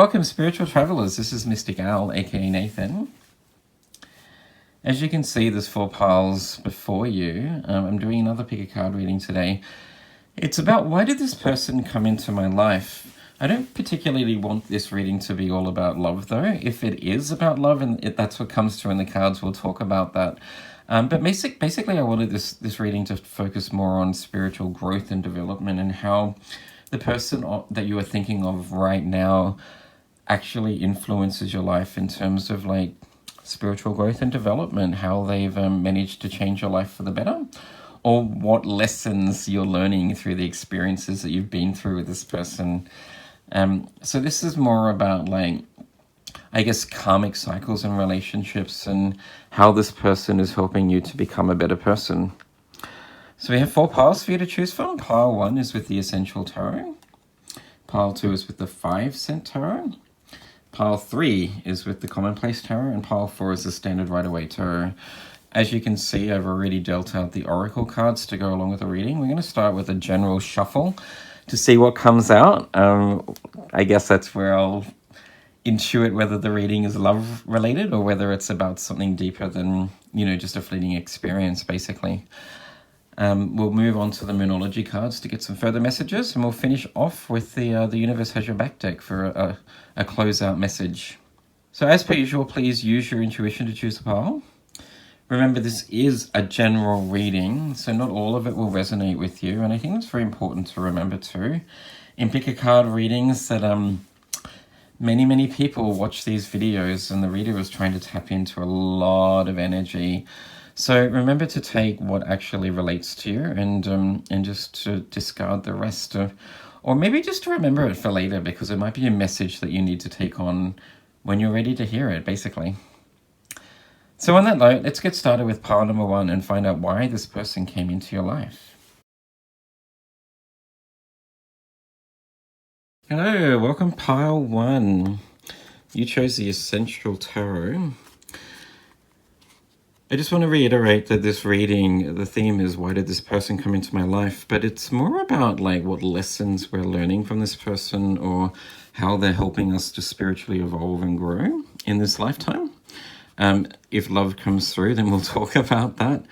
Welcome, spiritual travelers. This is Mystic Owl, aka Nathan. As you can see, there's 4 piles before you. I'm doing another pick a card reading today. It's about why did this person come into my life? I don't particularly want this reading to be all about love, though. If it is about love and that's what comes through in the cards, we'll talk about that. But basically, I wanted this reading to focus more on spiritual growth and development and how the person that you are thinking of right now actually influences your life in terms of like spiritual growth and development, how they've managed to change your life for the better, or what lessons you're learning through the experiences that you've been through with this person. So this is more about like, I guess, karmic cycles and relationships and how this person is helping you to become a better person. So we have 4 piles for you to choose from. Pile 1 is with the Essential Tarot. Pile 2 is with the 5-cent tarot. Pile 3 is with the Commonplace Tarot, and Pile 4 is the Standard Rider-Waite Tarot. As you can see, I've already dealt out the Oracle cards to go along with the reading. We're going to start with a general shuffle to see what comes out. I guess that's where I'll intuit whether the reading is love-related or whether it's about something deeper than, just a fleeting experience, basically. We'll move on to the Moonology cards to get some further messages, and we'll finish off with the Universe Has Your Back deck for a closeout message. So as per usual, please use your intuition to choose a pile. Remember, this is a general reading, so not all of it will resonate with you, and I think it's very important to remember too. In pick-a-card readings that many people watch these videos, and the reader is trying to tap into a lot of energy. So remember to take what actually relates to you and just to discard the rest. Or maybe just to remember it for later, because it might be a message that you need to take on when you're ready to hear it, basically. So on that note, let's get started with pile number 1 and find out why this person came into your life. Hello, welcome pile 1. You chose the Essential Tarot. I just want to reiterate that this reading, the theme is why did this person come into my life? But it's more about like what lessons we're learning from this person or how they're helping us to spiritually evolve and grow in this lifetime. If love comes through, then we'll talk about that.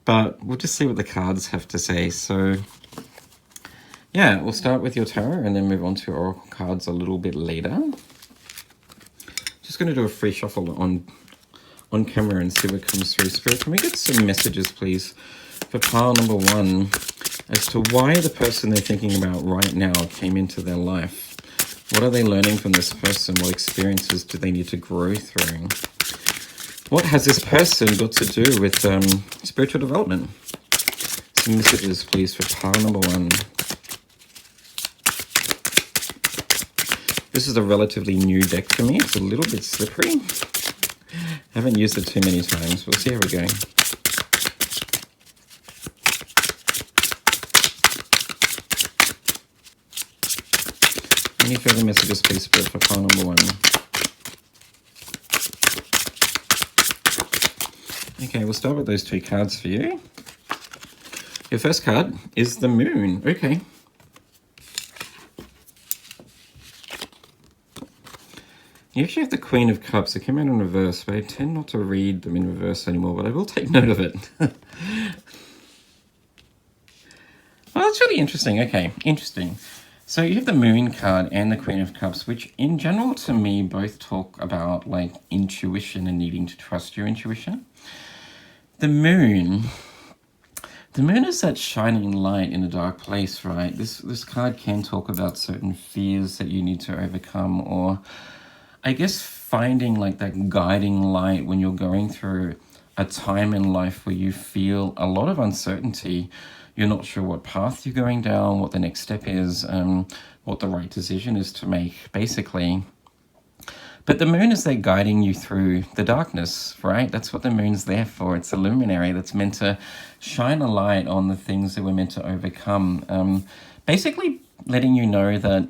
But we'll just see what the cards have to say. So yeah, we'll start with your tarot and then move on to oracle cards a little bit later. Just going to do a free shuffle on camera and see what comes through. Spirit, can we get some messages, please, for pile number 1 as to why the person they're thinking about right now came into their life? What are they learning from this person? What experiences do they need to grow through? What has this person got to do with spiritual development? Some messages, please, for pile number 1. This is a relatively new deck for me. It's a little bit slippery. I haven't used it too many times. We'll see how we go. Any further messages, please, Spirit, for pile number 1? Okay, we'll start with those 2 cards for you. Your first card is the Moon. Okay. You actually have the Queen of Cups. It came out in reverse, but I tend not to read them in reverse anymore, but I will take note of it. Well, that's really interesting. Okay, interesting. So you have the Moon card and the Queen of Cups, which in general to me both talk about like intuition and needing to trust your intuition. The Moon is that shining light in a dark place, right? This card can talk about certain fears that you need to overcome, or I guess finding like that guiding light when you're going through a time in life where you feel a lot of uncertainty. You're not sure what path you're going down, what the next step is, what the right decision is to make, basically. But the Moon is there guiding you through the darkness, right? That's what the Moon's there for. It's a luminary that's meant to shine a light on the things that we're meant to overcome. Basically letting you know that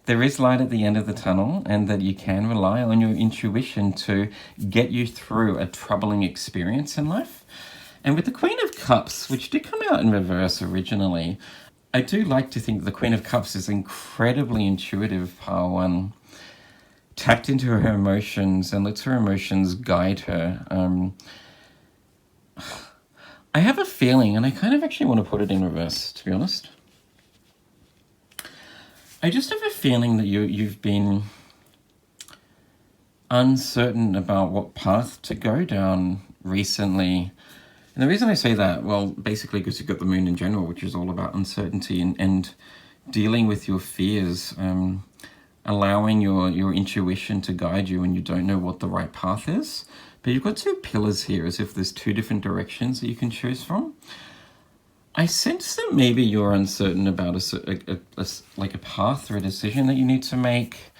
there is light at the end of the tunnel and that you can rely on your intuition to get you through a troubling experience in life. And with the Queen of Cups, which did come out in reverse originally, I do like to think the Queen of Cups is incredibly intuitive, pile one. Tapped into her emotions and lets her emotions guide her. I have a feeling, and I kind of actually want to put it in reverse, to be honest. I just have a feeling that you've been uncertain about what path to go down recently. And the reason I say that, well, basically because you've got the moon in general, which is all about uncertainty and dealing with your fears, allowing your intuition to guide you when you don't know what the right path is. But you've got two pillars here, as if there's two different directions that you can choose from. I sense that maybe you're uncertain about a path or a decision that you need to make.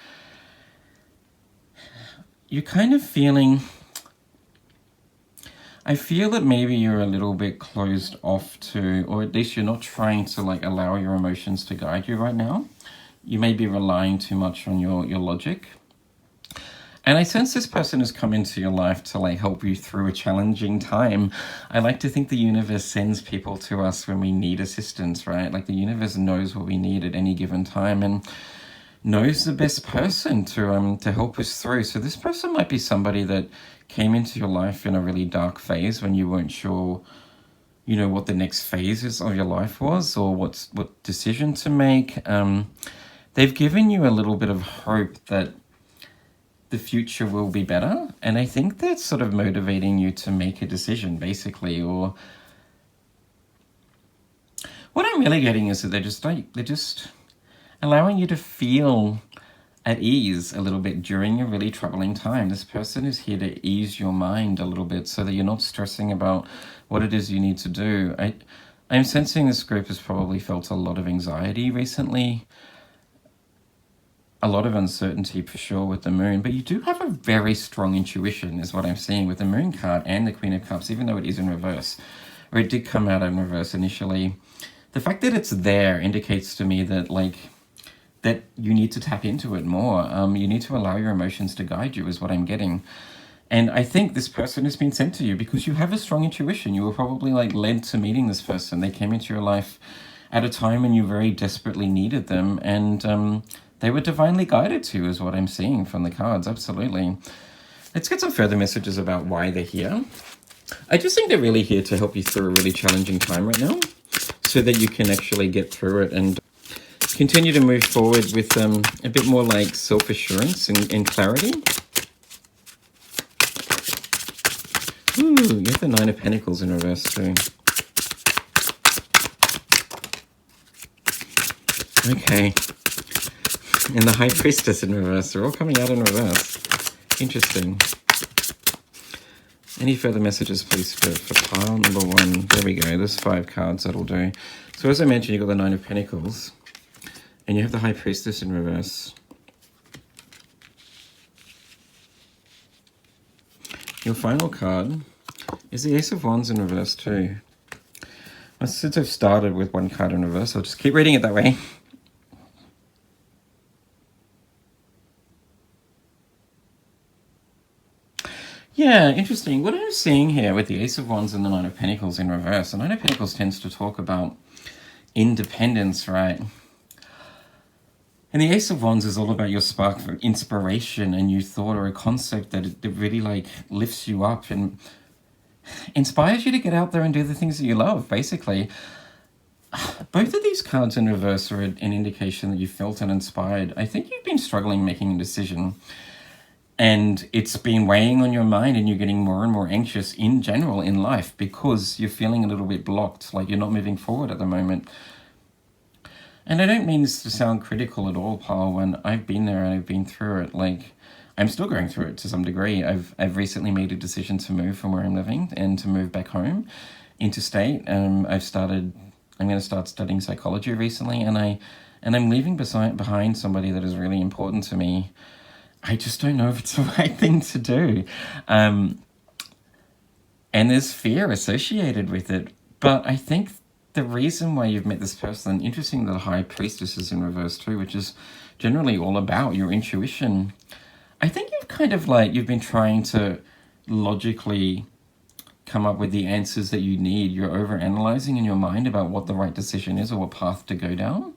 You're kind of feeling... I feel that maybe you're a little bit closed off to, or at least you're not trying to allow your emotions to guide you right now. You may be relying too much on your logic. And I sense this person has come into your life to help you through a challenging time. I like to think the universe sends people to us when we need assistance, right? The universe knows what we need at any given time and knows the best person to help us through. So this person might be somebody that came into your life in a really dark phase when you weren't sure, what the next phases of your life was or what decision to make. They've given you a little bit of hope that the future will be better. And I think that's sort of motivating you to make a decision, basically. Or what I'm really getting is that they're just allowing you to feel at ease a little bit during a really troubling time. This person is here to ease your mind a little bit so that you're not stressing about what it is you need to do. I'm sensing this group has probably felt a lot of anxiety recently, a lot of uncertainty for sure with the moon, but you do have a very strong intuition is what I'm seeing with the moon card and the Queen of Cups, even though it is in reverse, or it did come out in reverse initially. The fact that it's there indicates to me that that you need to tap into it more. You need to allow your emotions to guide you is what I'm getting. And I think this person has been sent to you because you have a strong intuition. You were probably led to meeting this person. They came into your life at a time when you very desperately needed them. And they were divinely guided to you is what I'm seeing from the cards. Absolutely. Let's get some further messages about why they're here. I just think they're really here to help you through a really challenging time right now so that you can actually get through it and continue to move forward with a bit more self-assurance and clarity. Ooh, you have the Nine of Pentacles in reverse too. Okay. And the High Priestess in reverse. They're all coming out in reverse. Interesting. Any further messages, please, for pile number one? There we go. There's 5 cards. That'll do. So as I mentioned, you've got the Nine of Pentacles. And you have the High Priestess in reverse. Your final card is the Ace of Wands in reverse too. Since I've started with one card in reverse, I'll just keep reading it that way. Yeah, interesting. What I'm seeing here with the Ace of Wands and the Nine of Pentacles in reverse, the Nine of Pentacles tends to talk about independence, right? And the Ace of Wands is all about your spark for inspiration, a new thought or a concept that it really lifts you up and inspires you to get out there and do the things that you love, basically. Both of these cards in reverse are an indication that you felt uninspired. I think you've been struggling making a decision and it's been weighing on your mind and you're getting more and more anxious in general in life because you're feeling a little bit blocked, you're not moving forward at the moment. And I don't mean this to sound critical at all, pile one. I've been there and I've been through it. I'm still going through it to some degree. I've recently made a decision to move from where I'm living and to move back home interstate. I'm going to start studying psychology recently, and I'm leaving behind somebody that is really important to me. I just don't know if it's the right thing to do. And there's fear associated with it. But I think the reason why you've met this person, interesting that the High Priestess is in reverse too, which is generally all about your intuition. I think you've kind of you've been trying to logically come up with the answers that you need. You're over-analyzing in your mind about what the right decision is or what path to go down.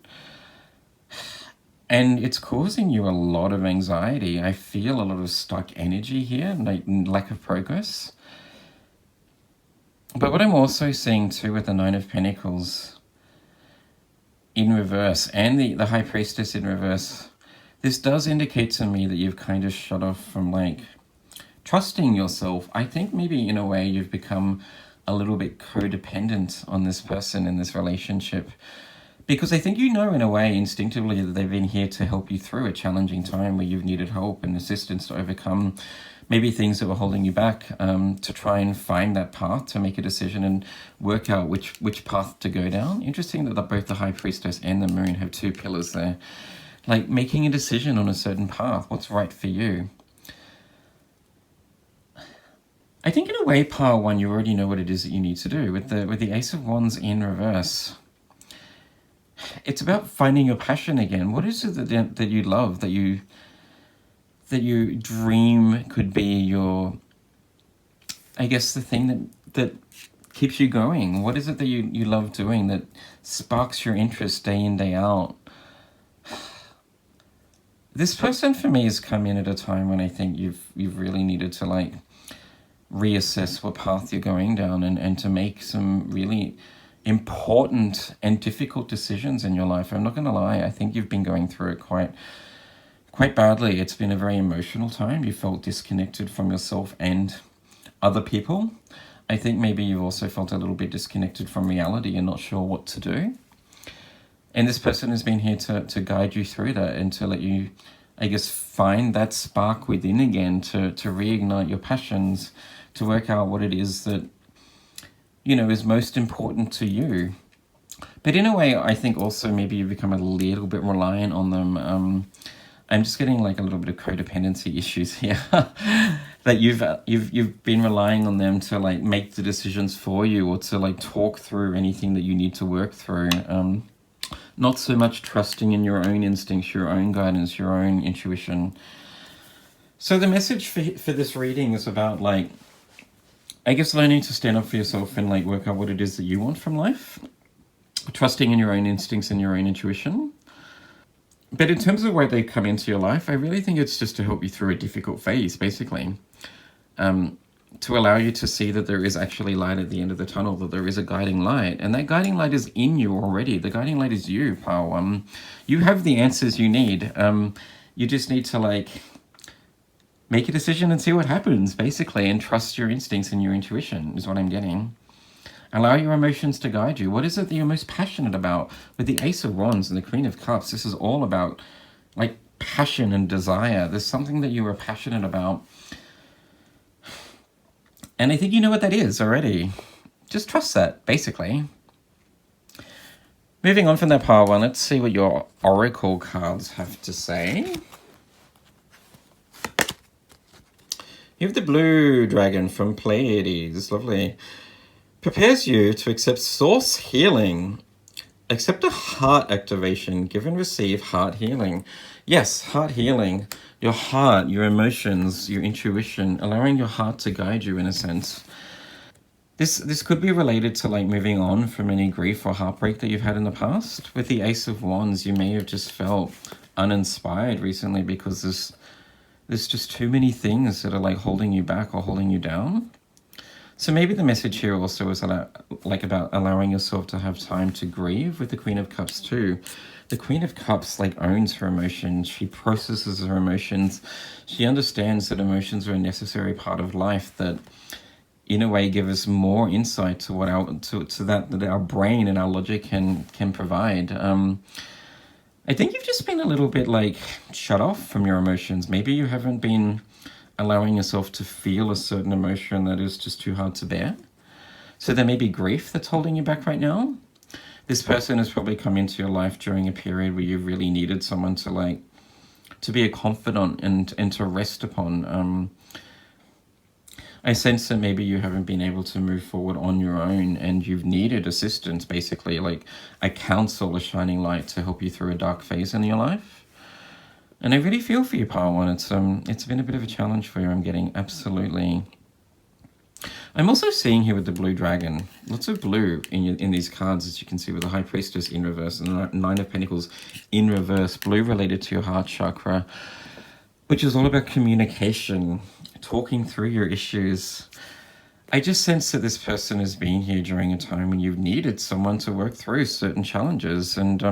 And it's causing you a lot of anxiety. I feel a lot of stuck energy here, like lack of progress. But what I'm also seeing too with the Nine of Pentacles in reverse and the High Priestess in reverse, this does indicate to me that you've kind of shut off from like trusting yourself. I think maybe in a way you've become a little bit codependent on this person in this relationship. Because I think you know in a way instinctively that they've been here to help you through a challenging time where you've needed help and assistance to overcome maybe things that were holding you back, to try and find that path, to make a decision and work out which path to go down. Interesting that both the High Priestess and the Moon have two pillars there. Like making a decision on a certain path, what's right for you. I think in a way, Pile 1, you already know what it is that you need to do. With the Ace of Wands in reverse, it's about finding your passion again. What is it that you love, that you dream could be your, I guess, the thing that keeps you going? What is it that you love doing that sparks your interest day in, day out? This person for me has come in at a time when I think you've really needed to like reassess what path you're going down and to make some really important and difficult decisions in your life. I'm not going to lie, I think you've been going through it quite badly. It's been a very emotional time. You felt disconnected from yourself and other people. I think maybe you've also felt a little bit disconnected from reality and not sure what to do. And this person has been here to guide you through that and to let you, I guess, find that spark within again, to reignite your passions, to work out what it is that, you know, is most important to you. But in a way, I think also maybe you've become a little bit reliant on them. I'm just getting like a little bit of codependency issues here. That you've been relying on them to like make the decisions for you or to like talk through anything that you need to work through. Not so much trusting in your own instincts, your own guidance, your own intuition. So the message for this reading is about like, I guess, learning to stand up for yourself and like work out what it is that you want from life. Trusting in your own instincts and your own intuition. But in terms of why they come into your life, I really think it's just to help you through a difficult phase, basically. To allow you to see that there is actually light at the end of the tunnel, that there is a guiding light. And that guiding light is in you already. The guiding light is you, pal. You have the answers you need. You just need to like make a decision and see what happens, basically, and trust your instincts and your intuition is what I'm getting. Allow your emotions to guide you. What is it that you're most passionate about? With the Ace of Wands and the Queen of Cups, this is all about like passion and desire. There's something that you are passionate about. And I think you know what that is already. Just trust that, basically. Moving on from that pile 1, let's see what your oracle cards have to say. You have the Blue Dragon from Pleiades. Lovely. Prepares you to accept source healing. Accept a heart activation. Give and receive heart healing. Yes, heart healing. Your heart, your emotions, your intuition, allowing your heart to guide you in a sense. This could be related to like moving on from any grief or heartbreak that you've had in the past. With the Ace of Wands, you may have just felt uninspired recently because there's just too many things that are like holding you back or holding you down. So maybe the message here also is about allowing yourself to have time to grieve with the Queen of Cups too. The Queen of Cups like owns her emotions. She processes her emotions. She understands that emotions are a necessary part of life that in a way give us more insight to what that our brain and our logic can provide. I think you've just been a little bit like shut off from your emotions. Maybe you haven't been allowing yourself to feel a certain emotion that is just too hard to bear. So there may be grief that's holding you back right now. This person has probably come into your life during a period where you really needed someone to be a confidant and to rest upon. I sense that maybe you haven't been able to move forward on your own and you've needed assistance, basically like a counsel, a shining light to help you through a dark phase in your life. And I really feel for you, Pile 1. It's been a bit of a challenge for you. I'm getting absolutely. I'm also seeing here with the blue dragon, lots of blue in these cards, as you can see, with the High Priestess in reverse and the Nine of Pentacles in reverse. Blue related to your heart chakra, which is all about communication, talking through your issues. I just sense that this person has been here during a time when you've needed someone to work through certain challenges. And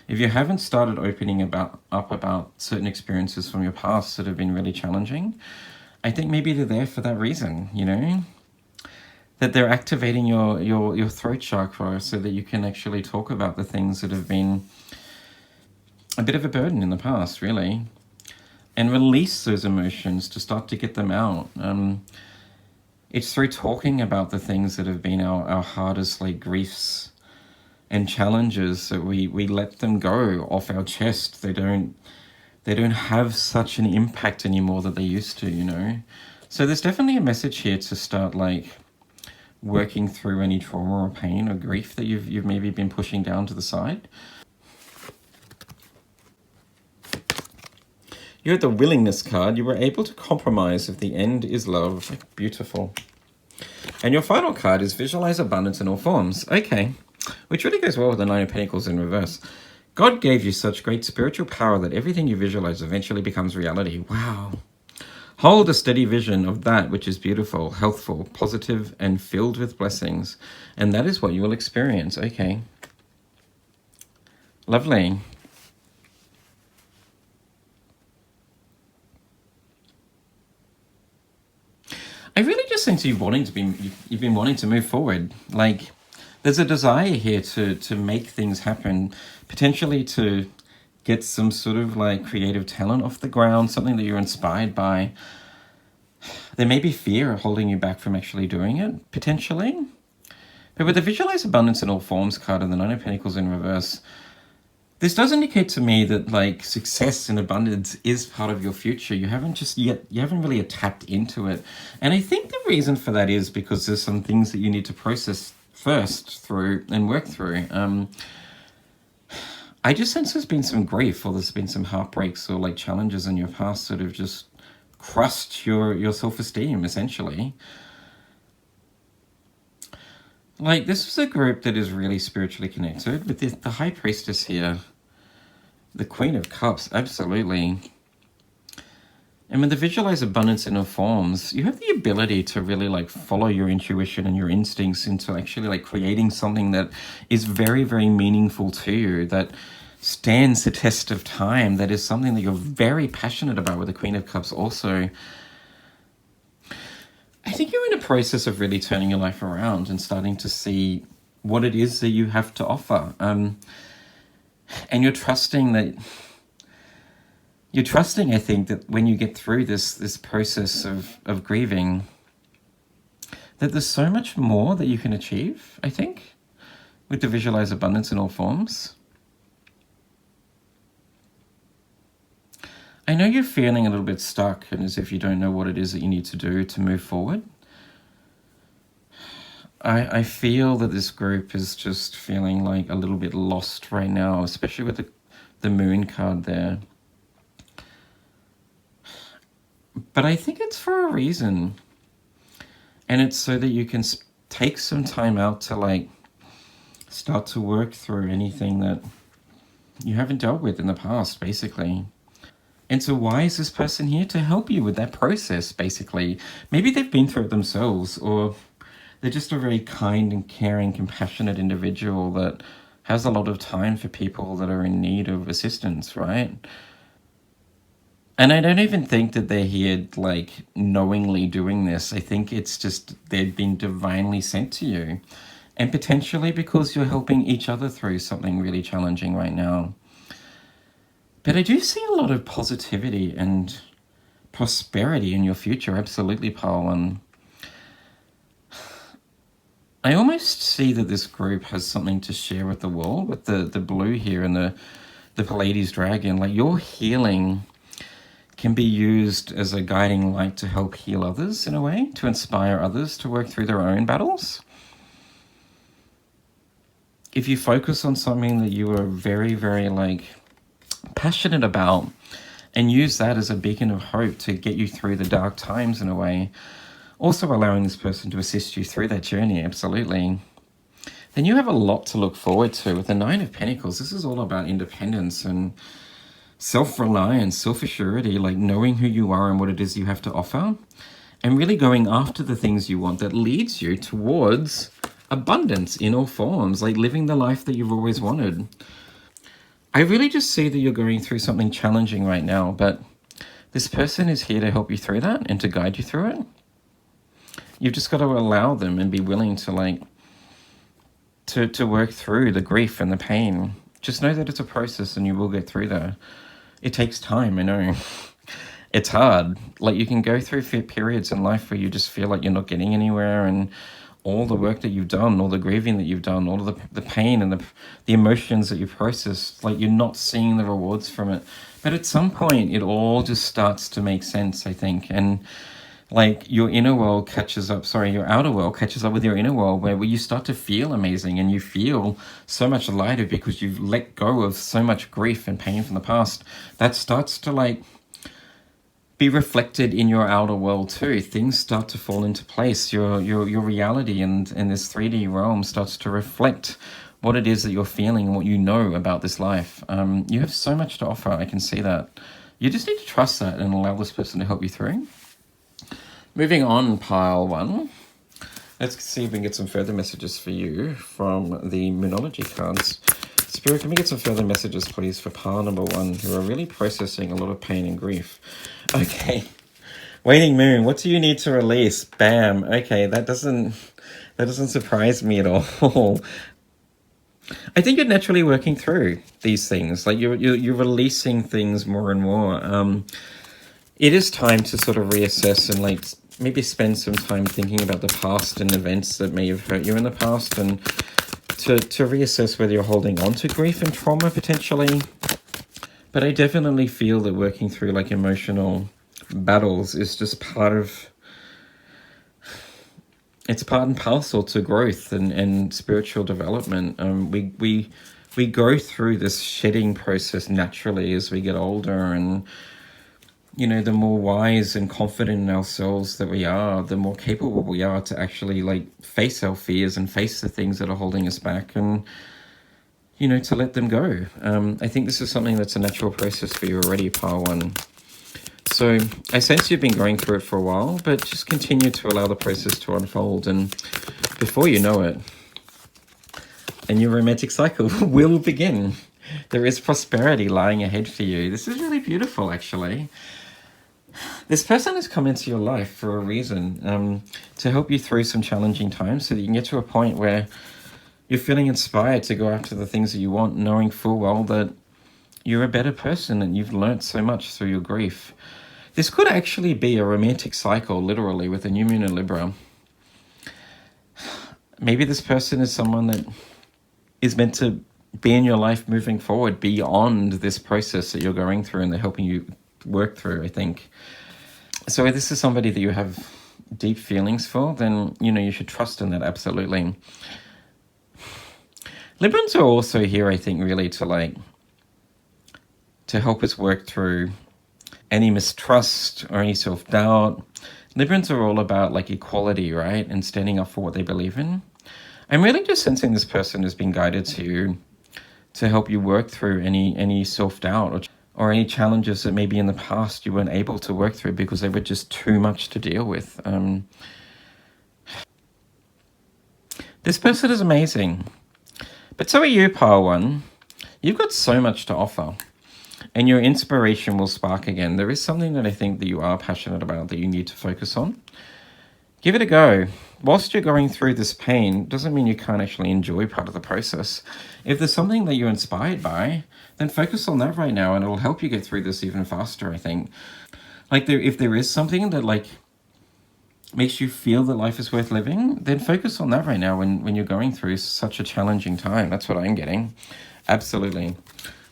if you haven't started opening up about certain experiences from your past that have been really challenging, I think maybe they're there for that reason, you know? That they're activating your throat chakra so that you can actually talk about the things that have been a bit of a burden in the past, really. And release those emotions to start to get them out. It's through talking about the things that have been our hardest, like, griefs and challenges, that we let them go off our chest. They don't have such an impact anymore that they used to, you know. So there's definitely a message here to start, like, working through any trauma or pain or grief that you've maybe been pushing down to the side. You had the willingness card. You were able to compromise if the end is love. Beautiful. And your final card is visualize abundance in all forms. Okay. Which really goes well with the Nine of Pentacles in reverse. God gave you such great spiritual power that everything you visualize eventually becomes reality. Wow. Hold a steady vision of that which is beautiful, healthful, positive, and filled with blessings. And that is what you will experience. Okay. Lovely. I really just sense you've been wanting to move forward. Like, there's a desire here to make things happen, potentially to get some sort of, like, creative talent off the ground, something that you're inspired by. There may be fear holding you back from actually doing it, potentially. But with the Visualize Abundance in All Forms card and the Nine of Pentacles in reverse, this does indicate to me that, like, success and abundance is part of your future. You haven't really tapped into it. And I think the reason for that is because there's some things that you need to process first through and work through. I just sense there's been some grief, or there's been some heartbreaks or, like, challenges in your past that have just crushed your self-esteem, essentially. Like, this is a group that is really spiritually connected, with the High Priestess here. The Queen of Cups, absolutely. And with the Visualize Abundance in all forms, you have the ability to really, like, follow your intuition and your instincts into actually, like, creating something that is very, very meaningful to you, that stands the test of time, that is something that you're very passionate about with the Queen of Cups also. I think you're in a process of really turning your life around and starting to see what it is that you have to offer. And you're trusting, I think, that when you get through this process of grieving, that there's so much more that you can achieve, I think, with the Visualize Abundance in all forms. I know you're feeling a little bit stuck and as if you don't know what it is that you need to do to move forward. I feel that this group is just feeling, like, a little bit lost right now, especially with the Moon card there. But I think it's for a reason. And it's so that you can take some time out to, like, start to work through anything that you haven't dealt with in the past, basically. And so why is this person here? To help you with that process, basically. Maybe they've been through it themselves, or they're just a very kind and caring, compassionate individual that has a lot of time for people that are in need of assistance, right? And I don't even think that they're here, like, knowingly doing this. I think it's just they've been divinely sent to you. And potentially because you're helping each other through something really challenging right now. But I do see a lot of positivity and prosperity in your future, absolutely, Paul. And I almost see that this group has something to share with the world, with the blue here and the Pleiades dragon. Like, your healing can be used as a guiding light to help heal others in a way, to inspire others to work through their own battles. If you focus on something that you are very, very, like, passionate about and use that as a beacon of hope to get you through the dark times in a way, also allowing this person to assist you through that journey, absolutely. Then you have a lot to look forward to with the Nine of Pentacles. This is all about independence and self-reliance, self-assurity, like knowing who you are and what it is you have to offer, and really going after the things you want that leads you towards abundance in all forms, like living the life that you've always wanted. I really just see that you're going through something challenging right now, but this person is here to help you through that and to guide you through it. You've just got to allow them and be willing to to work through the grief and the pain. Just know that it's a process and you will get through that. It takes time, I know. It's hard. Like, you can go through periods in life where you just feel like you're not getting anywhere, and all the work that you've done, all the grieving that you've done, all of the pain and the emotions that you've processed, like, you're not seeing the rewards from it. But at some point, it all just starts to make sense, I think. And like, your inner world catches up, your outer world catches up with your inner world, where you start to feel amazing and you feel so much lighter because you've let go of so much grief and pain from the past. That starts to be reflected in your outer world too. Things start to fall into place. Your reality and this 3D realm starts to reflect what it is that you're feeling and what you know about this life. You have so much to offer, I can see that. You just need to trust that and allow this person to help you through. Moving on, pile one. Let's see if we can get some further messages for you from the Moonology cards. Spirit, can we get some further messages, please, for pile number one, who are really processing a lot of pain and grief? Okay. Waiting Moon, what do you need to release? Bam. Okay, that doesn't surprise me at all. I think you're naturally working through these things. Like, you're releasing things more and more. It is time to sort of reassess and maybe spend some time thinking about the past and events that may have hurt you in the past, and to reassess whether you're holding on to grief and trauma potentially. But I definitely feel that working through emotional battles is just it's part and parcel to growth and spiritual development. We go through this shedding process naturally as we get older, and the more wise and confident in ourselves that we are, the more capable we are to actually face our fears and face the things that are holding us back, and to let them go. I think this is something that's a natural process for you already, pile one. So I sense you've been going through it for a while, but just continue to allow the process to unfold, and before you know it, a new romantic cycle will begin. There is prosperity lying ahead for you. This is really beautiful, actually. This person has come into your life for a reason, to help you through some challenging times so that you can get to a point where you're feeling inspired to go after the things that you want, knowing full well that you're a better person and you've learnt so much through your grief. This could actually be a romantic cycle, literally, with a new moon in Libra. Maybe this person is someone that is meant to be in your life moving forward beyond this process that you're going through, and they're helping you work through, I think. So if this is somebody that you have deep feelings for, then you should trust in that, absolutely. Librans are also here, I think, really to help us work through any mistrust or any self-doubt. Librans are all about equality, right, and standing up for what they believe in. I'm really just sensing this person has been guided to you to help you work through any self-doubt or any challenges that maybe in the past you weren't able to work through because they were just too much to deal with. This person is amazing. But so are you, pile one. You've got so much to offer, and your inspiration will spark again. There is something that I think that you are passionate about that you need to focus on. Give it a go. Whilst you're going through this pain, doesn't mean you can't actually enjoy part of the process. If there's something that you're inspired by, then focus on that right now, and it'll help you get through this even faster, I think. If there is something that makes you feel that life is worth living, then focus on that right now when you're going through such a challenging time. That's what I'm getting. Absolutely.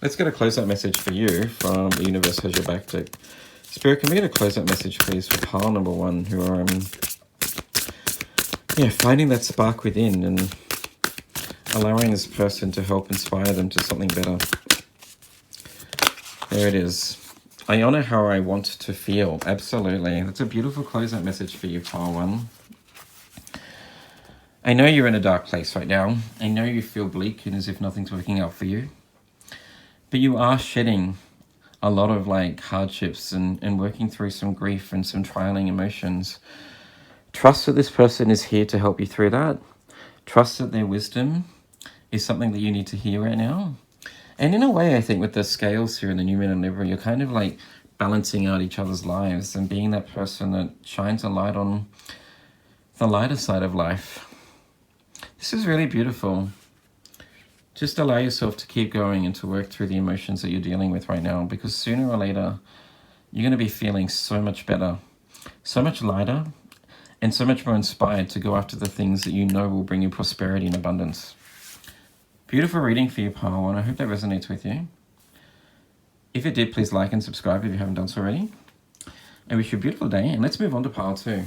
Let's get a close-up message for you from the Universe Has Your Back deck. Spirit, can we get a close-up message, please, for pile number one, who are finding that spark within and allowing this person to help inspire them to something better. There it is. I honor how I want to feel. Absolutely. That's a beautiful closeout message for you, pile 1. I know you're in a dark place right now. I know you feel bleak and as if nothing's working out for you. But you are shedding a lot of like hardships and working through some grief and some trialing emotions. Trust that this person is here to help you through that. Trust that their wisdom is something that you need to hear right now. And in a way, I think with the scales here in the New Moon and Libra, you're kind of like balancing out each other's lives and being that person that shines a light on the lighter side of life. This is really beautiful. Just allow yourself to keep going and to work through the emotions that you're dealing with right now, because sooner or later, you're going to be feeling so much better, so much lighter, and so much more inspired to go after the things that you know will bring you prosperity and abundance. Beautiful reading for you, pile 1. I hope that resonates with you. If it did, please like and subscribe if you haven't done so already. I wish you a beautiful day, and let's move on to pile 2.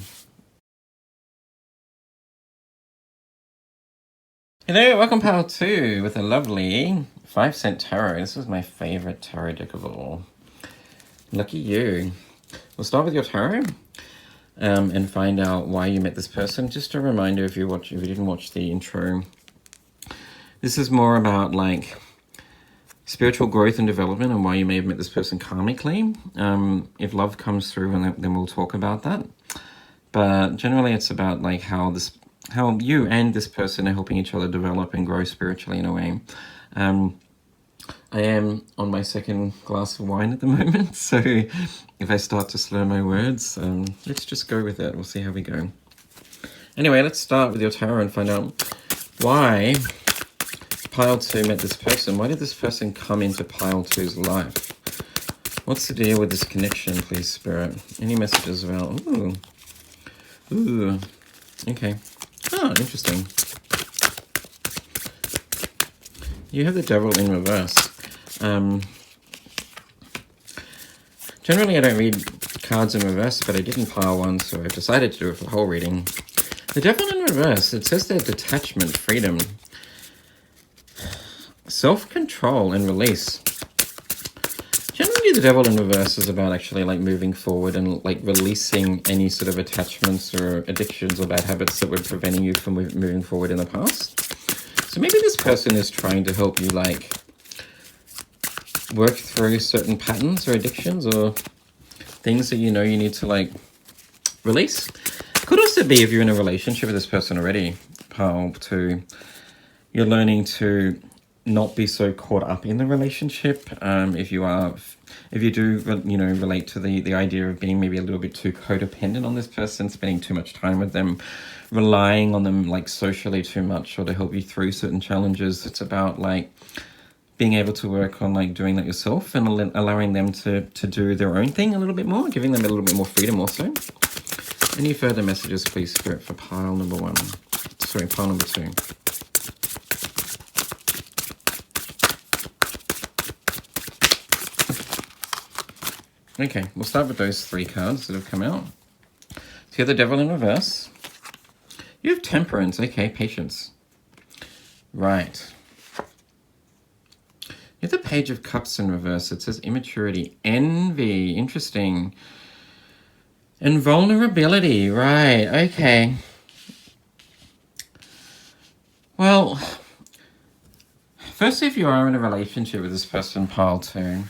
Hello, welcome pile 2 with a lovely 5-cent tarot. This is my favorite tarot deck of all. Lucky you. We'll start with your tarot and find out why you met this person. Just a reminder, if you didn't watch the intro, this is more about like spiritual growth and development and why you may have met this person karmically. If love comes through, then we'll talk about that. But generally, it's about like how you and this person are helping each other develop and grow spiritually in a way. I am on my second glass of wine at the moment, so if I start to slur my words, let's just go with it. We'll see how we go. Anyway, let's start with your tarot and find out why pile 2 met this person. Why did this person come into pile 2's life? What's the deal with this connection, please, Spirit? Any messages about... Ooh. Okay. Oh, interesting. You have the Devil in reverse. Generally, I don't read cards in reverse, but I did in pile 1, so I've decided to do it for the whole reading. The Devil in reverse, it says there detachment, freedom, self-control, and release. Generally, the Devil in reverse is about actually like moving forward and like releasing any sort of attachments or addictions or bad habits that were preventing you from moving forward in the past. So maybe this person is trying to help you like work through certain patterns or addictions or things that you know you need to like release. Could also be if you're in a relationship with this person already, pile 2, you're learning to not be so caught up in the relationship. If you do, relate to the idea of being maybe a little bit too codependent on this person, spending too much time with them, relying on them like socially too much or to help you through certain challenges. It's about like being able to work on like doing that yourself and allowing them to do their own thing a little bit more, giving them a little bit more freedom also. Any further messages, please, Spirit, for pile number 1? Sorry, pile number 2. Okay, we'll start with those 3 cards that have come out. So you have the Devil in reverse. You have Temperance. Okay, patience. Right. You have the Page of Cups in reverse. It says immaturity. Envy. Interesting. And vulnerability. Right, okay. Well, firstly, if you are in a relationship with this person, pile 2,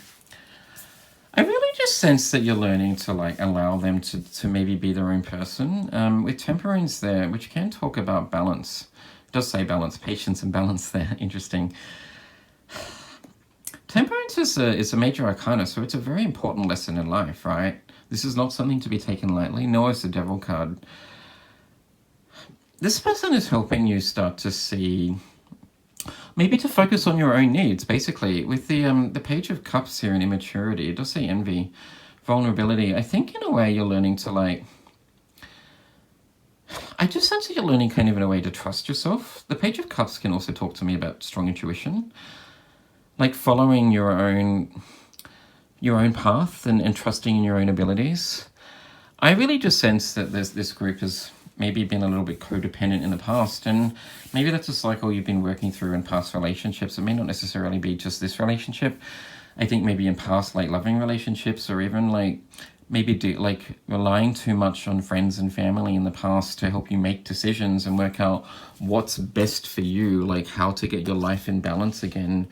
I really just sense that you're learning to like allow them to maybe be their own person. With Temperance there, which can talk about balance. It does say balance, patience and balance there. Interesting. Temperance is a major arcana, so it's a very important lesson in life, right? This is not something to be taken lightly, nor is the Devil card. This person is helping you start to see... maybe to focus on your own needs, basically. With the Page of Cups here in immaturity, it does say envy, vulnerability. I think in a way you're learning to like... I just sense that you're learning kind of in a way to trust yourself. The Page of Cups can also talk to me about strong intuition. Like following your own path and trusting in your own abilities. I really just sense that this group is maybe been a little bit codependent in the past, and maybe that's a cycle you've been working through in past relationships. It may not necessarily be just this relationship. I think maybe in past like loving relationships, or even like maybe relying too much on friends and family in the past to help you make decisions and work out what's best for you, like how to get your life in balance again.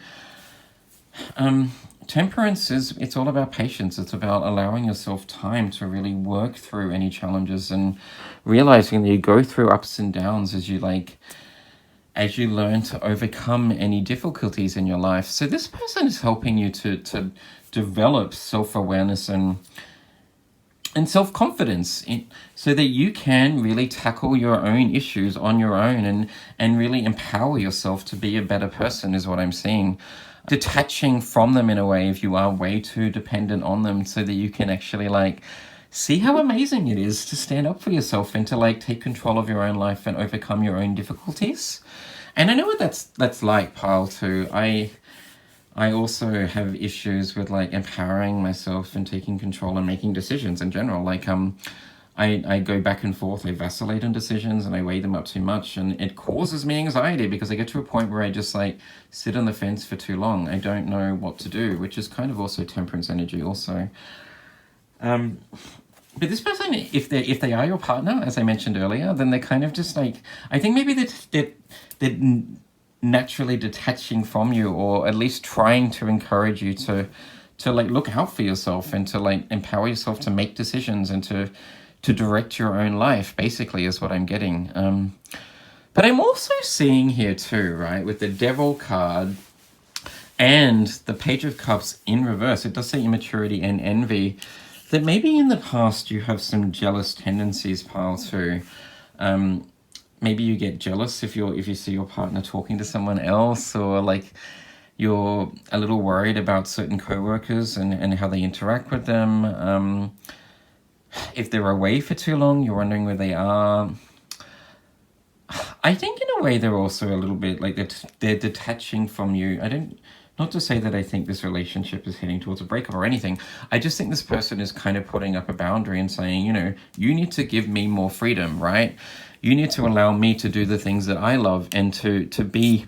Temperance it's all about patience. It's about allowing yourself time to really work through any challenges and realizing that you go through ups and downs as you learn to overcome any difficulties in your life. So this person is helping you to develop self-awareness and self-confidence so that you can really tackle your own issues on your own and really empower yourself to be a better person, is what I'm seeing. Detaching from them in a way if you are way too dependent on them, so that you can actually like see how amazing it is to stand up for yourself and to like take control of your own life and overcome your own difficulties. And I know what that's like, pile too. I also have issues with like empowering myself and taking control and making decisions in general. Like I go back and forth, I vacillate on decisions and I weigh them up too much, and it causes me anxiety because I get to a point where I just like sit on the fence for too long. I don't know what to do, which is kind of also temperance energy also. But this person, if they are your partner, as I mentioned earlier, then they're kind of just like, I think maybe they're naturally detaching from you, or at least trying to encourage you to like look out for yourself and to like empower yourself to make decisions and to direct your own life, basically, is what I'm getting. But I'm also seeing here too, right, with the Devil card and the Page of Cups in reverse, it does say immaturity and envy, that maybe in the past you have some jealous tendencies, pile too. Maybe you get jealous if you see your partner talking to someone else, or like you're a little worried about certain co-workers and how they interact with them. If they're away for too long, you're wondering where they are. I think in a way they're also a little bit like they're detaching from you. Not to say that I think this relationship is heading towards a breakup or anything. I just think this person is kind of putting up a boundary and saying, you need to give me more freedom, right? You need to allow me to do the things that I love and to be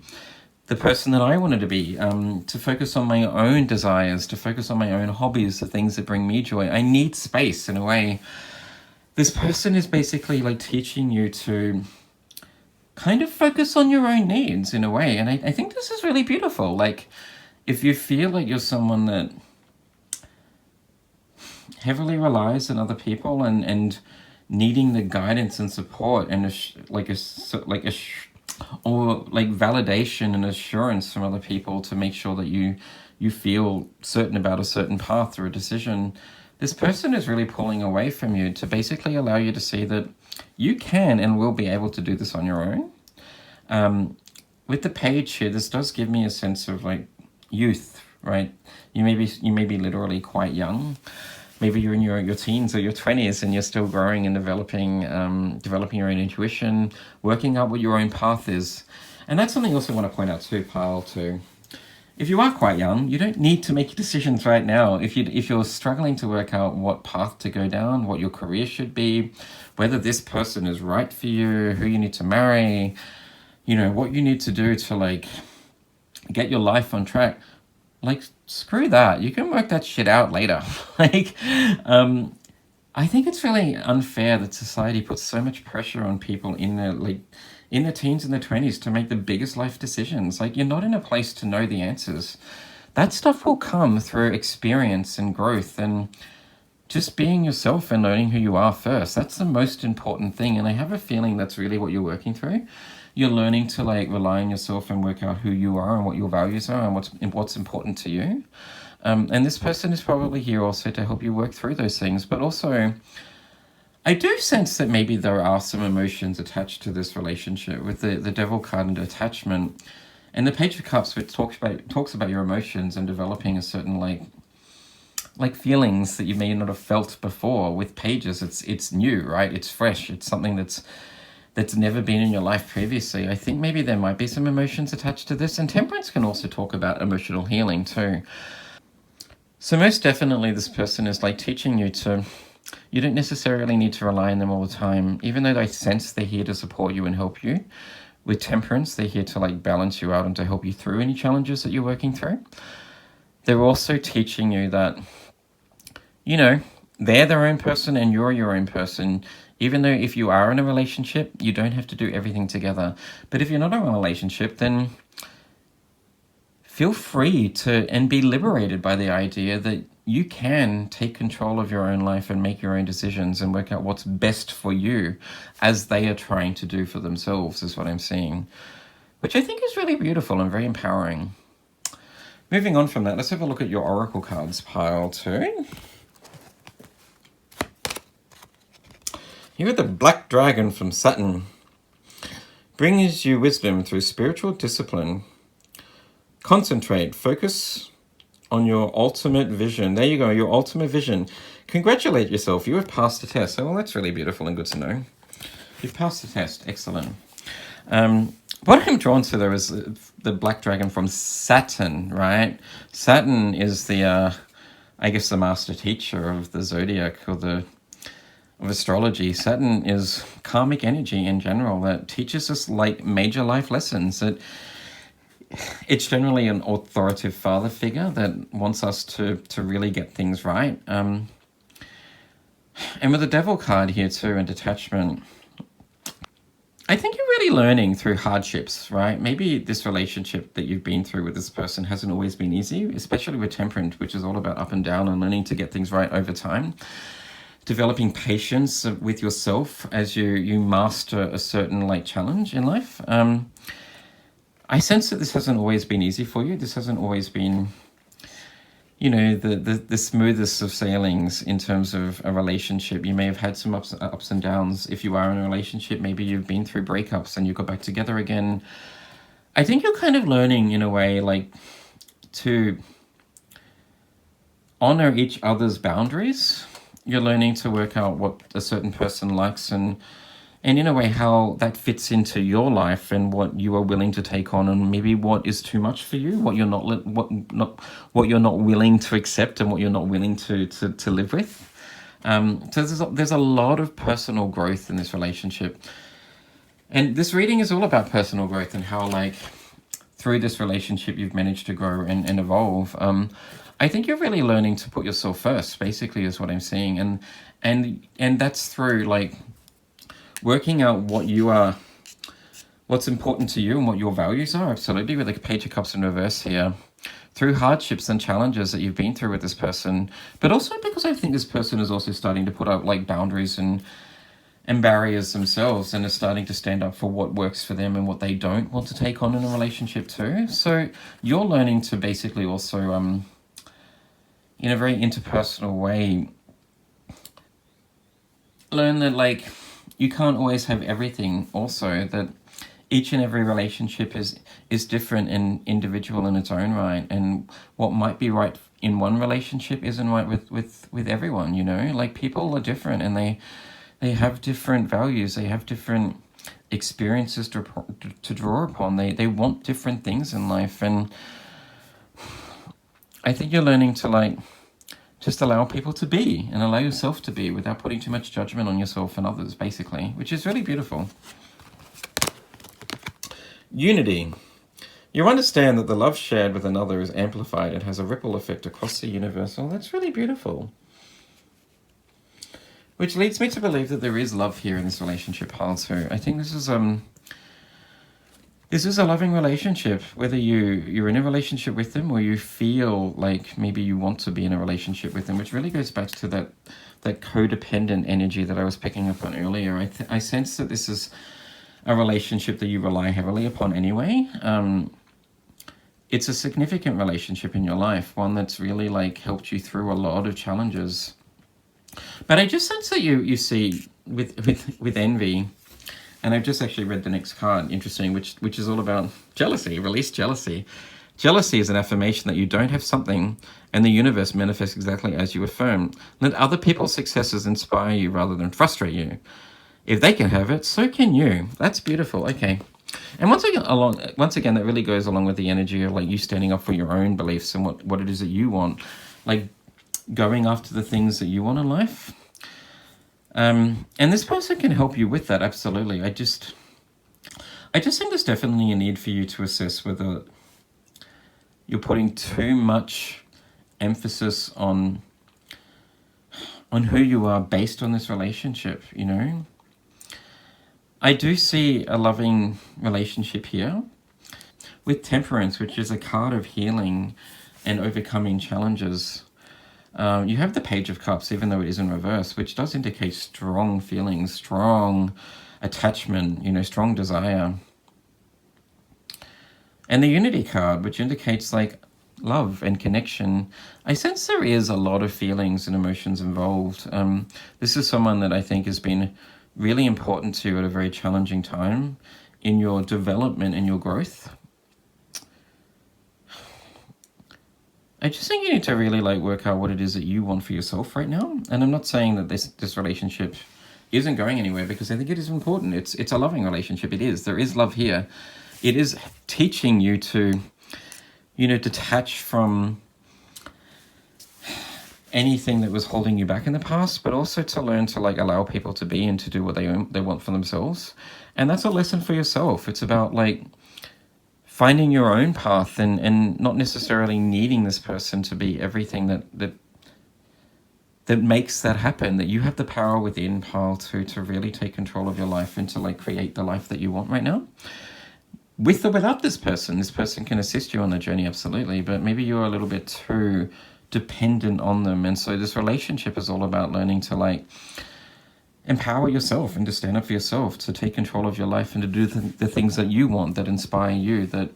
the person that I wanted to be, to focus on my own desires, to focus on my own hobbies, the things that bring me joy. I need space in a way. This person is basically like teaching you to kind of focus on your own needs in a way. And I think this is really beautiful. Like, if you feel like you're someone that heavily relies on other people and needing the guidance and support and or like validation and assurance from other people to make sure that you feel certain about a certain path or a decision, this person is really pulling away from you to basically allow you to see that you can and will be able to do this on your own. With the page here, this does give me a sense of like youth, right? You may be literally quite young. Maybe you're in your teens or your 20s and you're still growing and developing your own intuition, working out what your own path is. And that's something I also want to point out too, pile too. If you are quite young, you don't need to make decisions right now. If you're struggling to work out what path to go down, what your career should be, whether this person is right for you, who you need to marry, what you need to do to like get your life on track, like, screw that. You can work that shit out later. Like, I think it's really unfair that society puts so much pressure on people in their teens and their 20s to make the biggest life decisions. Like, you're not in a place to know the answers. That stuff will come through experience and growth and just being yourself and learning who you are first. That's the most important thing. And I have a feeling that's really what you're working through. You're learning to like rely on yourself and work out who you are and what your values are and what's important to you. And this person is probably here also to help you work through those things. But also, I do sense that maybe there are some emotions attached to this relationship with the Devil card and attachment. And the Page of Cups, which talks about your emotions and developing a certain like feelings that you may not have felt before. With pages, it's new, right? It's fresh. It's something that's never been in your life previously. I think maybe there might be some emotions attached to this. And temperance can also talk about emotional healing too. So most definitely this person is like teaching you to You don't necessarily need to rely on them all the time, even though I sense they're here to support you and help you. With temperance, they're here to like balance you out and to help you through any challenges that you're working through. They're also teaching you that, you know, they're their own person and you're your own person. Even though if you are in a relationship, you don't have to do everything together. But if you're not in a relationship, then feel free to and be liberated by the idea that you can take control of your own life and make your own decisions and work out what's best for you, as they are trying to do for themselves, is what I'm seeing, which I think is really beautiful and very empowering. Moving on from that, let's have a look at your oracle cards pile too. Here are the Black Dragon from Saturn. Brings you wisdom through spiritual discipline. Concentrate, focus on your ultimate vision. There you go, your ultimate vision. Congratulate yourself, you have passed the test. Oh, well, that's really beautiful and good to know. You've passed the test, excellent. What I'm drawn to, though, is the Black Dragon from Saturn, right? Saturn is the, I guess, the master teacher of the zodiac, or of astrology. Saturn is karmic energy in general that teaches us like major life lessons. That it's generally an authoritative father figure that wants us to really get things right. And with the Devil card here too, and detachment, I think you're really learning through hardships, right? Maybe this relationship that you've been through with this person hasn't always been easy, especially with temperament, which is all about up and down and learning to get things right over time. Developing patience with yourself as you master a certain like challenge in life. I sense that this hasn't always been easy for you. This hasn't always been, you know, the smoothest of sailings in terms of a relationship. You may have had some ups and downs. If you are in a relationship, maybe you've been through breakups and you got back together again. I think you're kind of learning in a way like to honor each other's boundaries. You're learning to work out what a certain person likes and in a way how that fits into your life and what you are willing to take on, and maybe what is too much for you, what you're not willing to accept, and what you're not willing to live with. So there's a lot of personal growth in this relationship, and this reading is all about personal growth and how like through this relationship you've managed to grow and evolve. I think you're really learning to put yourself first, basically, is what I'm seeing, and that's through like working out what's important to you and what your values are. Absolutely, with the Page of Cups in reverse here, through hardships and challenges that you've been through with this person, but also because I think this person is also starting to put up like boundaries and barriers themselves, and are starting to stand up for what works for them and what they don't want to take on in a relationship too. So you're learning to basically also, in a very interpersonal way, learn that like you can't always have everything. Also, that each and every relationship is different and individual in its own right, and what might be right in one relationship isn't right with everyone. You know, like people are different, and they have different values, they have different experiences to draw upon. They want different things in life, and I think you're learning to like just allow people to be and allow yourself to be without putting too much judgment on yourself and others, basically, which is really beautiful. Unity. You understand that the love shared with another is amplified and has a ripple effect across the universe. Oh, that's really beautiful. Which leads me to believe that there is love here in this relationship pile too. I think this is a loving relationship, whether you're in a relationship with them or you feel like maybe you want to be in a relationship with them, which really goes back to that codependent energy that I was picking up on earlier. I sense that this is a relationship that you rely heavily upon anyway. It's a significant relationship in your life, one that's really like helped you through a lot of challenges. But I just sense that you see with envy. And I've just actually read the next card, interesting, which is all about jealousy, release jealousy. Jealousy is an affirmation that you don't have something and the universe manifests exactly as you affirm. Let other people's successes inspire you rather than frustrate you. If they can have it, so can you. That's beautiful. Okay. And once again, that really goes along with the energy of like you standing up for your own beliefs and what it is that you want. Like going after the things that you want in life. And this person can help you with that, absolutely. I just think there's definitely a need for you to assess whether you're putting too much emphasis on who you are based on this relationship, you know? I do see a loving relationship here with Temperance, which is a card of healing and overcoming challenges. You have the Page of Cups, even though it is in reverse, which does indicate strong feelings, strong attachment, you know, strong desire. And the Unity card, which indicates like love and connection. I sense there is a lot of feelings and emotions involved. This is someone that I think has been really important to you at a very challenging time in your development and your growth. I just think you need to really like work out what it is that you want for yourself right now. And I'm not saying that this relationship isn't going anywhere, because I think it is important. It's a loving relationship. It is. There is love here. It is teaching you to, you know, detach from anything that was holding you back in the past, but also to learn to like allow people to be and to do what they want for themselves. And that's a lesson for yourself. It's about like finding your own path and not necessarily needing this person to be everything that makes that happen. That you have the power within, Pile, to really take control of your life and to like create the life that you want right now. With or without this person can assist you on the journey, absolutely, but maybe you're a little bit too dependent on them. And so this relationship is all about learning to like empower yourself and to stand up for yourself, to take control of your life and to do the things that you want, that inspire you, that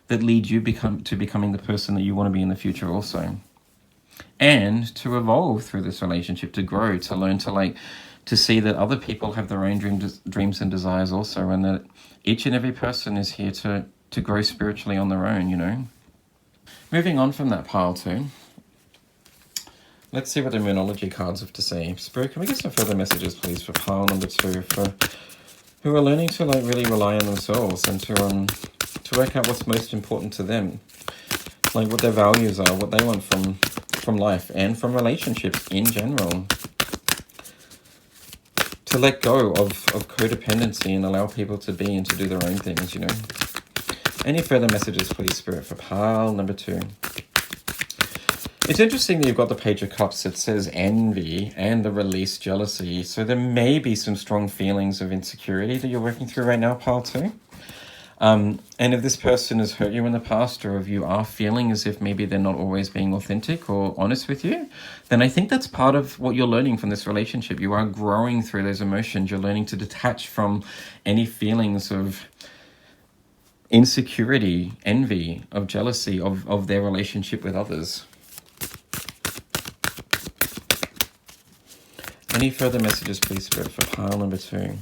lead you to becoming the person that you want to be in the future also. And to evolve through this relationship, to grow, to learn to like, to see that other people have their own dreams and desires also, and that each and every person is here to grow spiritually on their own, you know. Moving on from that, Pile 2. Let's see what the Moonology cards have to say. Spirit, can we get some further messages, please, for pile number 2, for who are learning to like really rely on themselves and to work out what's most important to them, like what their values are, what they want from life and from relationships in general. To let go of codependency and allow people to be and to do their own things, you know. Any further messages, please, Spirit, for pile number 2. It's interesting that you've got the Page of Cups. It says envy and the release jealousy. So there may be some strong feelings of insecurity that you're working through right now, pile 2. And if this person has hurt you in the past, or if you are feeling as if maybe they're not always being authentic or honest with you, then I think that's part of what you're learning from this relationship. You are growing through those emotions. You're learning to detach from any feelings of insecurity, envy, of jealousy, of their relationship with others. Any further messages, please, Spirit, for pile number 2?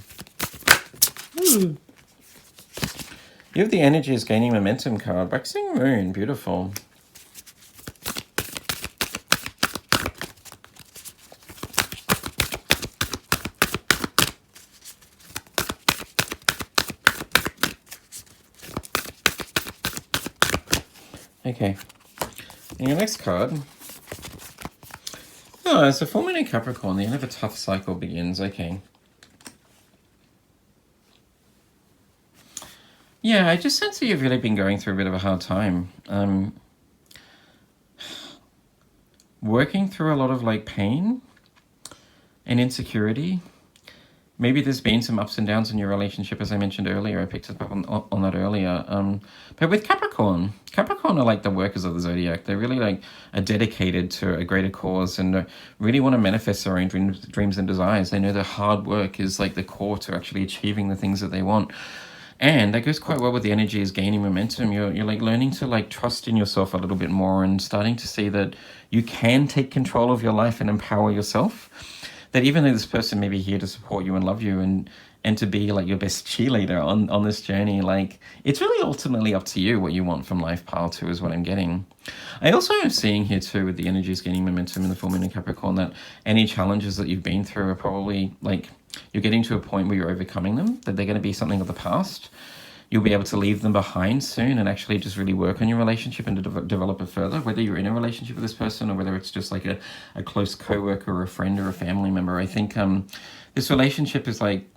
Ooh. You have the Energy is Gaining Momentum card. Waxing Moon, beautiful. Okay. And your next card. Oh, it's a full moon in Capricorn. The end of a tough cycle begins. Okay. Yeah, I just sense that you've really been going through a bit of a hard time. Working through a lot of like pain and insecurity. Maybe there's been some ups and downs in your relationship, as I mentioned earlier. I picked up on that earlier. But with Capricorn are like the workers of the zodiac. They're really like are dedicated to a greater cause and really want to manifest their own dreams and desires. They know that hard work is like the core to actually achieving the things that they want. And that goes quite well with the Energy is Gaining Momentum. You're like learning to like trust in yourself a little bit more and starting to see that you can take control of your life and empower yourself. That even though this person may be here to support you and love you and to be like your best cheerleader on this journey, like it's really ultimately up to you what you want from life, pile 2 is what I'm getting. I also am seeing here too with the Energy is Gaining Momentum in the full moon in Capricorn that any challenges that you've been through are probably like you're getting to a point where you're overcoming them, that they're going to be something of the past. you'll be able to leave them behind soon and actually just really work on your relationship and to develop it further, whether you're in a relationship with this person or whether it's just like a close coworker or a friend or a family member. I think this relationship is like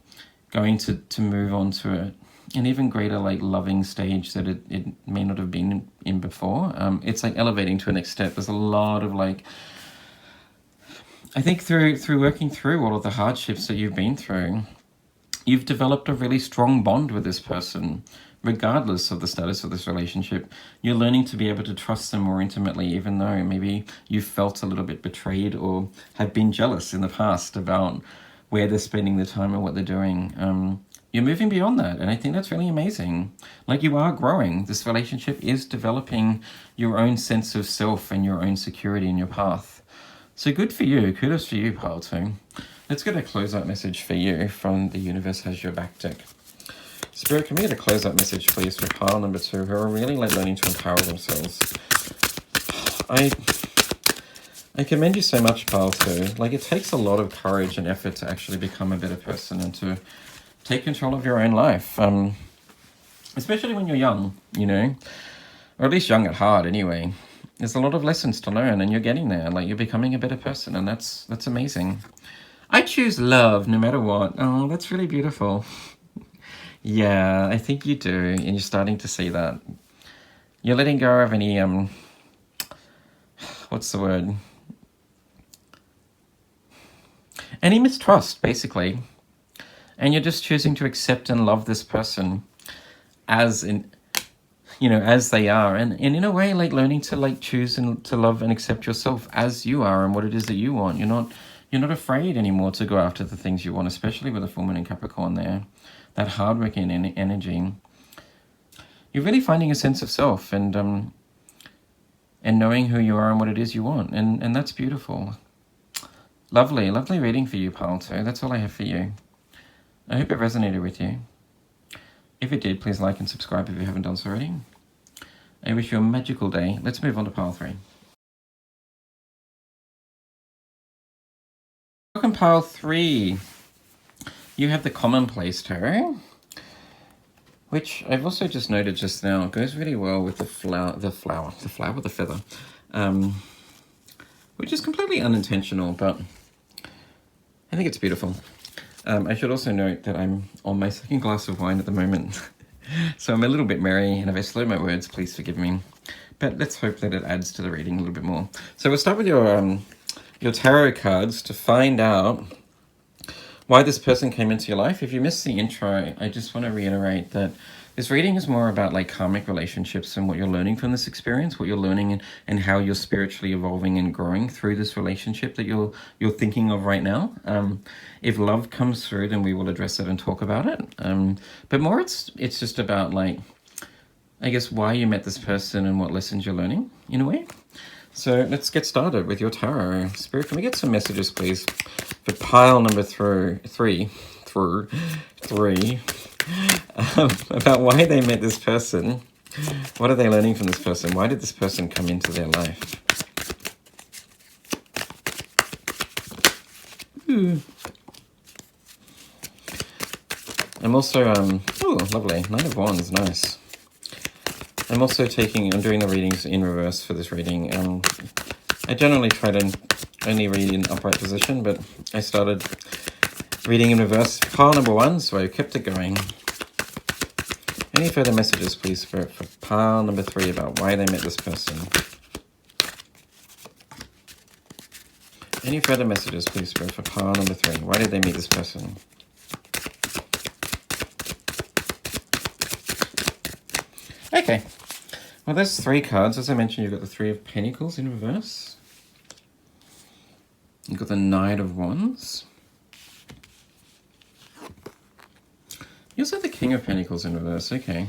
going to move on to an even greater like loving stage that it may not have been in before. It's like elevating to a next step. There's a lot of like, I think through working through all of the hardships that you've been through, you've developed a really strong bond with this person, regardless of the status of this relationship. You're learning to be able to trust them more intimately, even though maybe you felt a little bit betrayed or have been jealous in the past about where they're spending their time and what they're doing. You're moving beyond that, and I think that's really amazing. Like, you are growing. This relationship is developing your own sense of self and your own security in your path. So good for you. Kudos for you, pile 2. Let's get a closeout message for you from the Universe Has Your Back deck. Spirit, can we get a closeout message, please, for pile number 2, who are really like learning to empower themselves? I commend you so much, pile 2. Like, it takes a lot of courage and effort to actually become a better person and to take control of your own life. Especially when you're young, you know, or at least young at heart anyway. There's a lot of lessons to learn and you're getting there. Like, you're becoming a better person, and that's amazing. I choose love no matter what. Oh, that's really beautiful. Yeah, I think you do. And you're starting to see that. You're letting go of any, what's the word? Any mistrust, basically. And you're just choosing to accept and love this person as they are. And in a way, like, learning to like choose and to love and accept yourself as you are and what it is that you want. You're not afraid anymore to go after the things you want, especially with a full moon in Capricorn there. That hardworking energy. You're really finding a sense of self and knowing who you are and what it is you want. And that's beautiful. Lovely, lovely reading for you, pile 2. That's all I have for you. I hope it resonated with you. If it did, please like and subscribe if you haven't done so already. I wish you a magical day. Let's move on to pile 3. Welcome, pile 3. You have the Commonplace Tarot, which I've also just noted just now goes really well with the feather, which is completely unintentional, but I think it's beautiful. I should also note that I'm on my second glass of wine at the moment, so I'm a little bit merry, and if I slow my words, please forgive me. But let's hope that it adds to the reading a little bit more. So we'll start with your tarot cards to find out why this person came into your life. If you missed the intro, I just want to reiterate that this reading is more about like karmic relationships and what you're learning from this experience, what you're learning and how you're spiritually evolving and growing through this relationship that you're thinking of right now. If love comes through, then we will address it and talk about it. But more it's just about like, I guess, why you met this person and what lessons you're learning in a way. So let's get started with your tarot. Spirit, can we get some messages, please, for pile number 3, about why they met this person. What are they learning from this person? Why did this person come into their life? Ooh. I'm also, oh, lovely, 9 of Wands, nice. I'm also I'm doing the readings in reverse for this reading. I generally try to only read in upright position, but I started reading in reverse pile number 1, so I kept it going. Any further messages, please, for pile number 3 about why they met this person? Any further messages, please, for pile number 3? Why did they meet this person? Okay. Well, there's 3 cards. As I mentioned, you've got the 3 of Pentacles in reverse. You've got the Knight of Wands. You also have the King of Pentacles in reverse. Okay.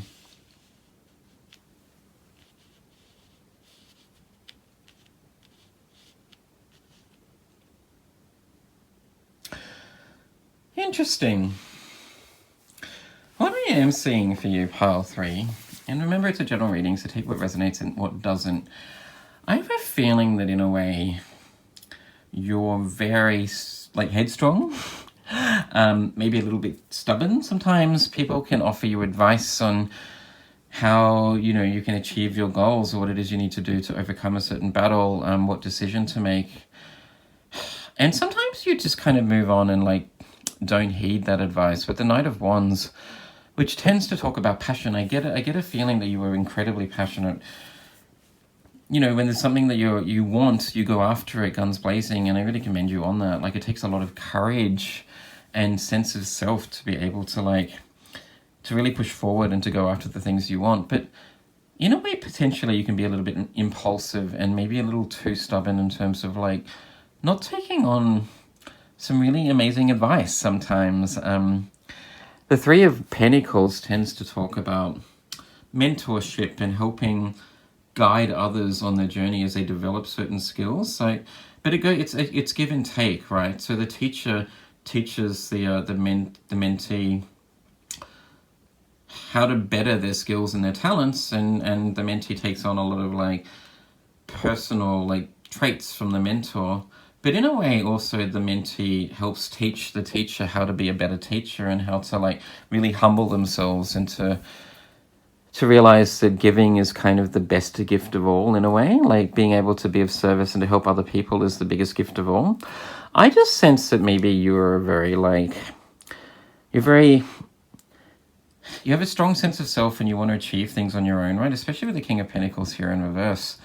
Interesting. What I am seeing for you, pile 3, and remember it's a general reading, so take what resonates and what doesn't. I have a feeling that in a way you're very like headstrong maybe a little bit stubborn. Sometimes people can offer you advice on how, you know, you can achieve your goals, or what it is you need to do to overcome a certain battle, what decision to make. And sometimes you just kind of move on and like don't heed that advice. But the Knight of Wands, which tends to talk about passion, I get a feeling that you were incredibly passionate. You know, when there's something that you want, you go after it guns blazing, and I really commend you on that. Like, it takes a lot of courage and sense of self to be able to like to really push forward and to go after the things you want. But in a way, potentially you can be a little bit impulsive and maybe a little too stubborn in terms of like not taking on some really amazing advice sometimes. The Three of Pentacles tends to talk about mentorship and helping guide others on their journey as they develop certain skills. So, but it's give and take, right? So the teacher teaches the mentee how to better their skills and their talents, and the mentee takes on a lot of like personal like traits from the mentor. But in a way, also the mentee helps teach the teacher how to be a better teacher, and how to like really humble themselves, and to realize that giving is kind of the best gift of all, in a way. Like, being able to be of service and to help other people is the biggest gift of all. I just sense that maybe you're very like, you have a strong sense of self, and you want to achieve things on your own, right? Especially with the King of Pentacles here in reverse.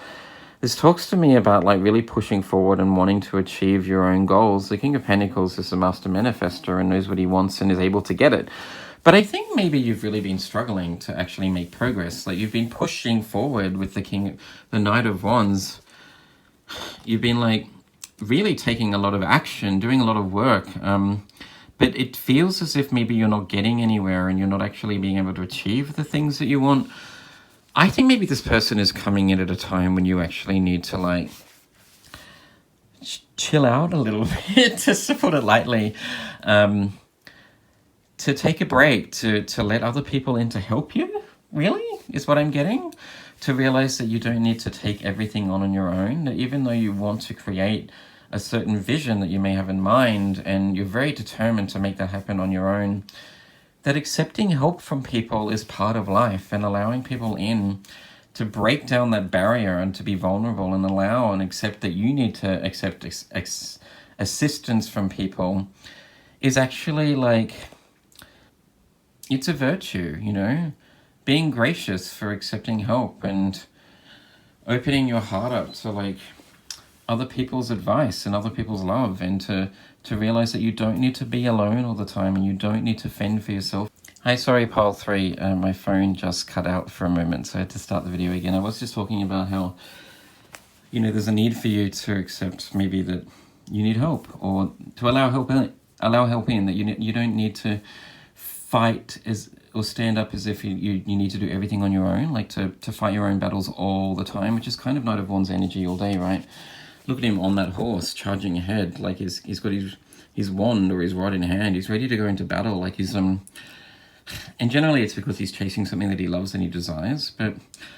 This talks to me about like really pushing forward and wanting to achieve your own goals. The King of Pentacles is a master manifester and knows what he wants and is able to get it. But I think maybe you've really been struggling to actually make progress. Like, you've been pushing forward with the Knight of Wands. You've been like really taking a lot of action, doing a lot of work. But it feels as if maybe you're not getting anywhere, and you're not actually being able to achieve the things that you want. I think maybe this person is coming in at a time when you actually need to like chill out a little bit, to put it lightly, to take a break, to let other people in to help you, really, is what I'm getting. To realize that you don't need to take everything on your own, that even though you want to create a certain vision that you may have in mind, and you're very determined to make that happen on your own, that accepting help from people is part of life, and allowing people in to break down that barrier and to be vulnerable and allow and accept that you need to accept assistance from people is actually like, it's a virtue, you know? Being gracious for accepting help and opening your heart up to like other people's advice and other people's love, and to realize that you don't need to be alone all the time, and you don't need to fend for yourself. Hi, sorry, pile 3. My phone just cut out for a moment, so I had to start the video again. I was just talking about how, you know, there's a need for you to accept maybe that you need help, or to allow help in, that you don't need to fight or stand up as if you need to do everything on your own, like to fight your own battles all the time, which is kind of Knight of Wands energy all day, right? Look at him on that horse, charging ahead, like he's got his wand or his rod in hand. He's ready to go into battle, like he's and generally it's because he's chasing something that he loves and he desires. But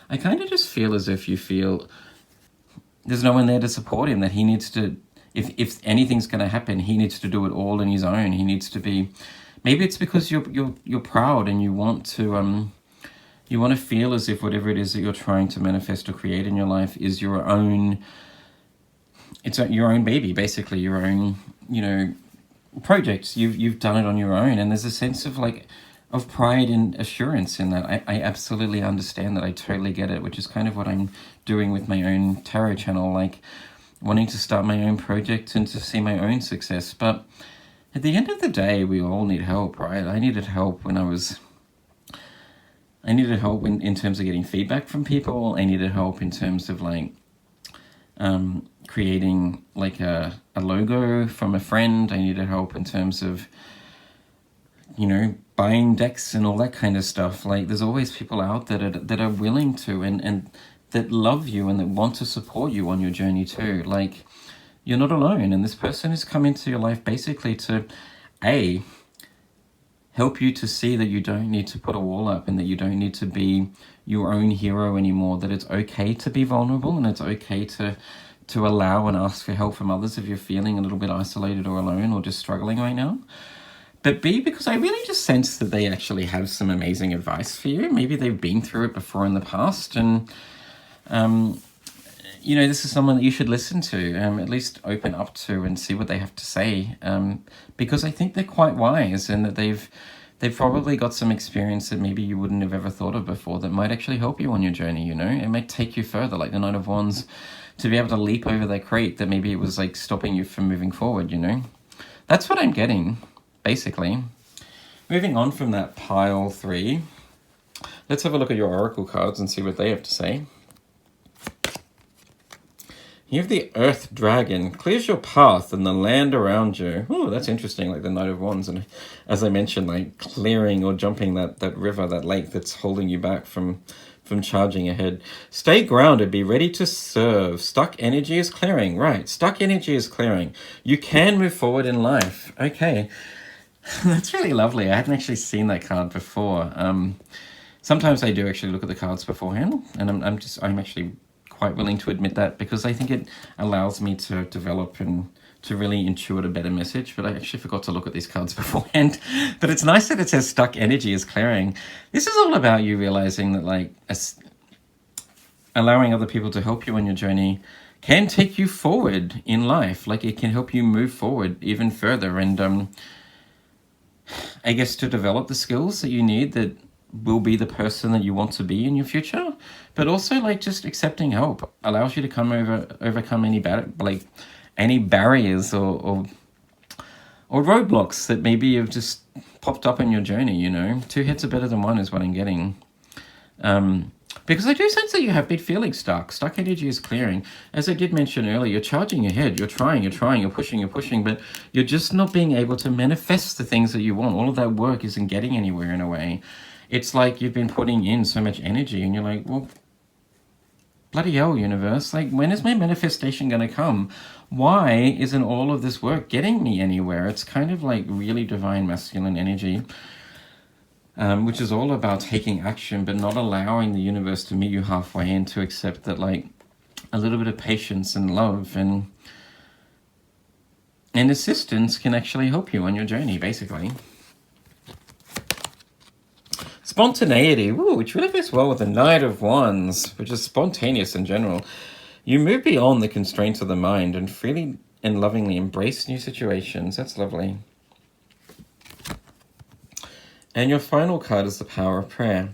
I kind of just feel as if you feel there's no one there to support him, that he needs to, if anything's going to happen, he needs to do it all on his own. He needs to be, maybe it's because you're proud, and you want to feel as if whatever it is that you're trying to manifest or create in your life is your own. It's your own baby, basically, your own, you know, projects. You've done it on your own, and there's a sense of like of pride and assurance in that. I absolutely understand that. I totally get it, which is kind of what I'm doing with my own tarot channel, like wanting to start my own project and to see my own success. But at the end of the day, we all need help, right? I needed help in terms of getting feedback from people. I needed help in terms of like creating like a logo from a friend. I needed help in terms of, you know, buying decks and all that kind of stuff. Like, there's always people out there that are willing to and that love you and that want to support you on your journey too. Like, you're not alone, and this person has come into your life basically to help you to see that you don't need to put a wall up, and that you don't need to be your own hero anymore, that it's okay to be vulnerable, and it's okay to to allow and ask for help from others if you're feeling a little bit isolated or alone or just struggling right now. But B, because I really just sense that they actually have some amazing advice for you. Maybe they've been through it before in the past, and you know, this is someone that you should listen to, at least open up to and see what they have to say, because I think they're quite wise, and that they've probably got some experience that maybe you wouldn't have ever thought of before that might actually help you on your journey, you know? It might take you further, like the Knight of Wands, to be able to leap over that crate that maybe it was like stopping you from moving forward, you know? That's what I'm getting, basically. Moving on from that pile 3, let's have a look at your oracle cards and see what they have to say. You have the Earth Dragon, clears your path and the land around you. Oh, that's interesting, like the Knight of Wands. And as I mentioned, like clearing or jumping that river, that lake that's holding you back from charging ahead. Stay grounded, be ready to serve. Stuck energy is clearing. Right, stuck energy is clearing. You can move forward in life. Okay, that's really lovely. I hadn't actually seen that card before. Sometimes I do actually look at the cards beforehand, and I'm actually quite willing to admit that, because I think it allows me to develop and to really intuit a better message. But I actually forgot to look at these cards beforehand. But it's nice that it says stuck energy is clearing. This is all about you realizing that, like, allowing other people to help you on your journey can take you forward in life. Like, it can help you move forward even further, and I guess to develop the skills that you need that will be the person that you want to be in your future. But also, like, just accepting help allows you to overcome any barriers or roadblocks that maybe have just popped up in your journey, you know. 2 heads are better than 1 is what I'm getting. Because I do sense that you have been feeling stuck. Stuck energy is clearing. As I did mention earlier, you're charging ahead. You're trying, you're pushing, but you're just not being able to manifest the things that you want. All of that work isn't getting anywhere in a way. It's like you've been putting in so much energy and you're like, well, bloody hell, universe, like, when is my manifestation going to come? Why isn't all of this work getting me anywhere? It's kind of like really divine masculine energy, which is all about taking action, but not allowing the universe to meet you halfway and to accept that, like, a little bit of patience and love and assistance can actually help you on your journey, basically. Spontaneity, which really goes well with the Knight of Wands, which is spontaneous in general. You move beyond the constraints of the mind and freely and lovingly embrace new situations. That's lovely. And your final card is the Power of Prayer.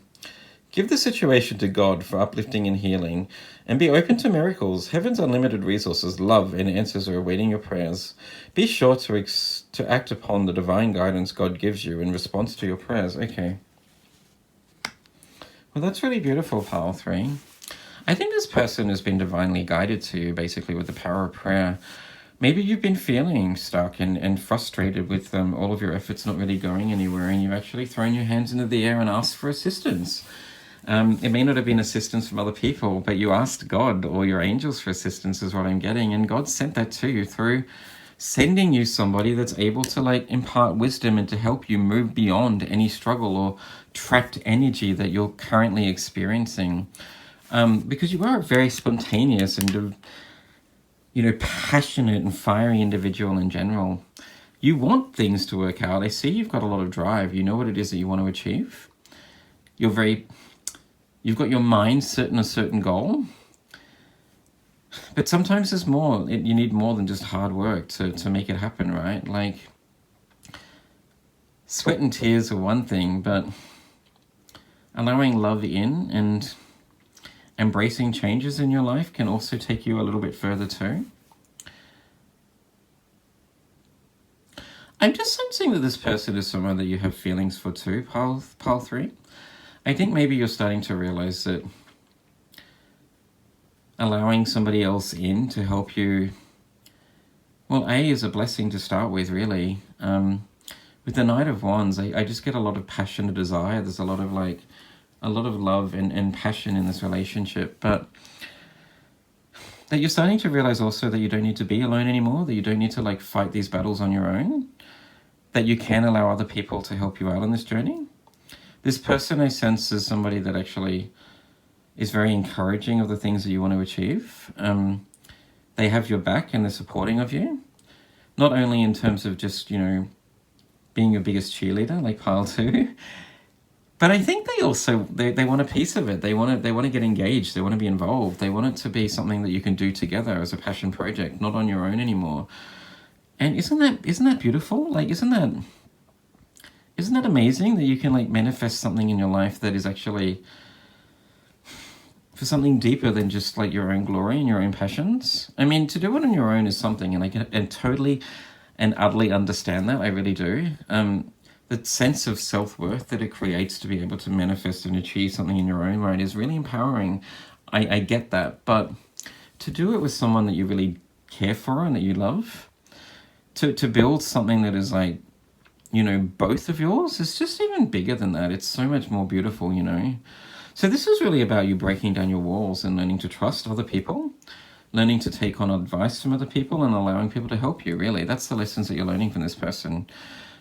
Give the situation to God for uplifting and healing, and be open to miracles. Heaven's unlimited resources, love, and answers are awaiting your prayers. Be sure to act upon the divine guidance God gives you in response to your prayers. Okay. Well, that's really beautiful, Pile 3. I think this person has been divinely guided to you, basically, with the power of prayer. Maybe you've been feeling stuck and frustrated with all of your efforts not really going anywhere, and you've actually thrown your hands into the air and asked for assistance. It may not have been assistance from other people, but you asked God or your angels for assistance is what I'm getting, and God sent that to you through sending you somebody that's able to, like, impart wisdom and to help you move beyond any struggle or trapped energy that you're currently experiencing. Because you are a very spontaneous and, you know, passionate and fiery individual in general. You want things to work out. I see you've got a lot of drive. You know what it is that you want to achieve. You've got your mind set on a certain goal. But sometimes there's more. You need more than just hard work to make it happen, right? Like, sweat and tears are one thing, but allowing love in and embracing changes in your life can also take you a little bit further too. I'm just sensing that this person is someone that you have feelings for too, Pile 3. I think maybe you're starting to realize that allowing somebody else in to help you, well, A, is a blessing to start with, really. With the Knight of Wands, I just get a lot of passion and desire. There's a lot of love and passion in this relationship, but that you're starting to realize also that you don't need to be alone anymore, that you don't need to, like, fight these battles on your own, that you can allow other people to help you out on this journey. This person, I sense, is somebody that actually is very encouraging of the things that you want to achieve. they have your back and they're supporting of you. Not only in terms of just, being your biggest cheerleader, like pile 2, but I think they also, they want a piece of it. They want to get engaged. They want to be involved. They want it to be something that you can do together as a passion project, not on your own anymore. And isn't that beautiful? Like, isn't that amazing that you can like manifest something in your life that is actually for something deeper than just like your own glory and your own passions? I mean, to do it on your own is something, and I can totally and utterly understand that. I really do. The sense of self-worth that it creates to be able to manifest and achieve something in your own right is really empowering. I get that, but to do it with someone that you really care for and that you love, to build something that is like, both of yours, is just even bigger than that. It's so much more beautiful, So this is really about you breaking down your walls and learning to trust other people, learning to take on advice from other people and allowing people to help you, really. That's the lessons that you're learning from this person.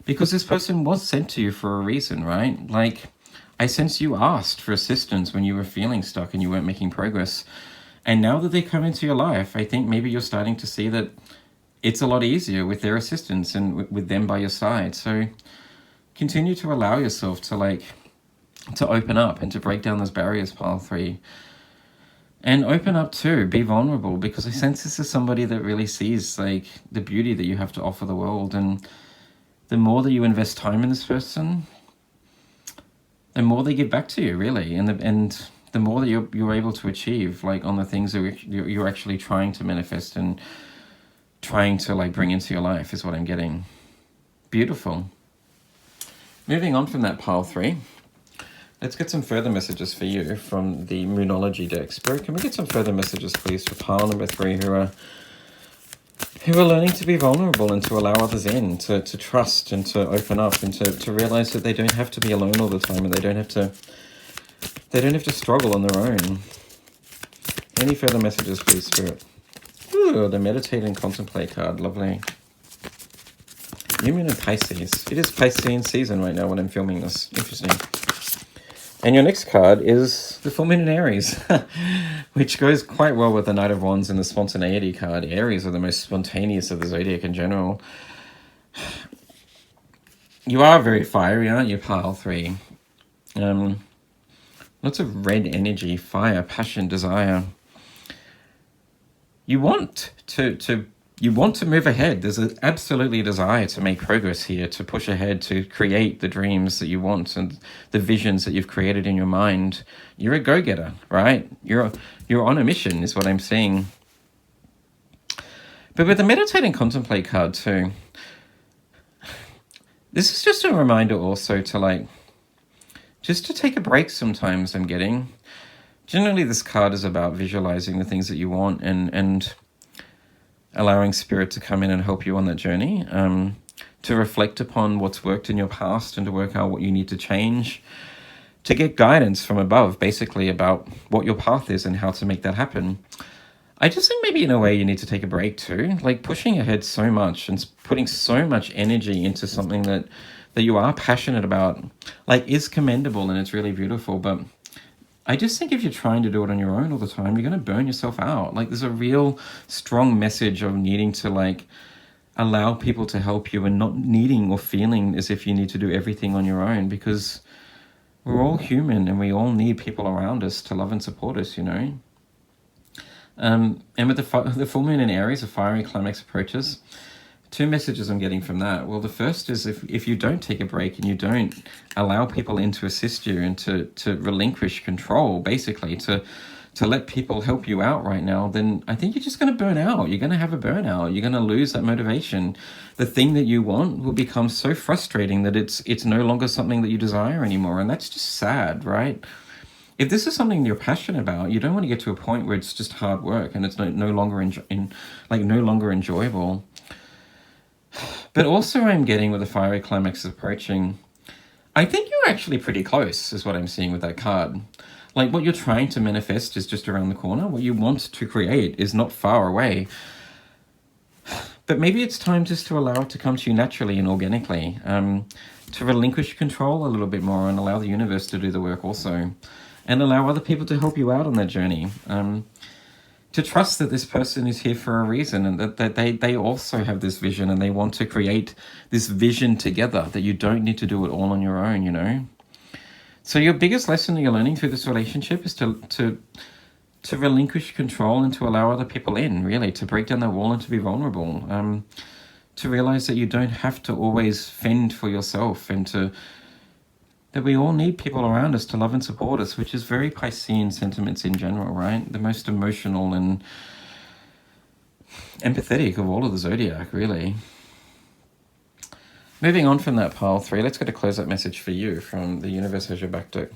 Because this person was sent to you for a reason, right? Like, I sense you asked for assistance when you were feeling stuck and you weren't making progress. And now that they come into your life, I think maybe you're starting to see that it's a lot easier with their assistance and with them by your side. So continue to allow yourself to open up and to break down those barriers, pile 3. And open up too, be vulnerable, because I sense this is somebody that really sees like the beauty that you have to offer the world. And the more that you invest time in this person, the more they give back to you, really. And the more that you're able to achieve like on the things that you're actually trying to manifest and trying to like bring into your life is what I'm getting. Beautiful. Moving on from that, pile 3. Let's get some further messages for you from the Moonology deck. Spirit, can we get some further messages, please, for pile number 3 who are learning to be vulnerable and to allow others in, to trust and to open up and to realize that they don't have to be alone all the time and they don't have to struggle on their own. Any further messages, please, Spirit? Ooh, the Meditate and Contemplate card. Lovely. New Moon in Pisces. It is Piscean season right now when I'm filming this. Interesting. And your next card is the Full Moon in Aries, which goes quite well with the Knight of Wands and the Spontaneity card. Aries are the most spontaneous of the zodiac in general. You are very fiery, aren't you, pile 3? Lots of red energy, fire, passion, desire. You want to move ahead. There's absolutely a desire to make progress here, to push ahead, to create the dreams that you want and the visions that you've created in your mind. You're a go-getter, right? You're on a mission, is what I'm seeing. But with the Meditate and Contemplate card too, this is just a reminder also to just to take a break sometimes, I'm getting. Generally, this card is about visualizing the things that you want and allowing Spirit to come in and help you on that journey, to reflect upon what's worked in your past and to work out what you need to change, to get guidance from above, basically, about what your path is and how to make that happen. I just think maybe in a way you need to take a break too, like pushing ahead so much and putting so much energy into something that you are passionate about, is commendable and it's really beautiful, but I just think if you're trying to do it on your own all the time, you're going to burn yourself out. There's a real strong message of needing to allow people to help you and not needing or feeling as if you need to do everything on your own, because we're all human and we all need people around us to love and support us, And with the full moon in Aries, a fiery climax approaches. 2 messages I'm getting from that. Well, the first is if you don't take a break and you don't allow people in to assist you and to relinquish control, basically, to let people help you out right now, then I think you're just going to burn out. You're going to have a burnout. You're going to lose that motivation. The thing that you want will become so frustrating that it's no longer something that you desire anymore. And that's just sad, right? If this is something you're passionate about, you don't want to get to a point where it's just hard work and it's no longer enjoyable. But also I'm getting with the fiery climax approaching, I think you're actually pretty close, is what I'm seeing with that card. What you're trying to manifest is just around the corner. What you want to create is not far away. But maybe it's time just to allow it to come to you naturally and organically, to relinquish control a little bit more and allow the universe to do the work also, and allow other people to help you out on that journey. to trust that this person is here for a reason, and that they also have this vision and they want to create this vision together, that you don't need to do it all on your own, you know? So your biggest lesson that you're learning through this relationship is to relinquish control and to allow other people in, really, to break down that wall and to be vulnerable, to realize that you don't have to always fend for yourself, and that we all need people around us to love and support us, which is very Piscean sentiments in general, right? The most emotional and empathetic of all of the zodiac, really. Moving on from that, pile 3, let's get a close-up message for you from the universe as your back deck.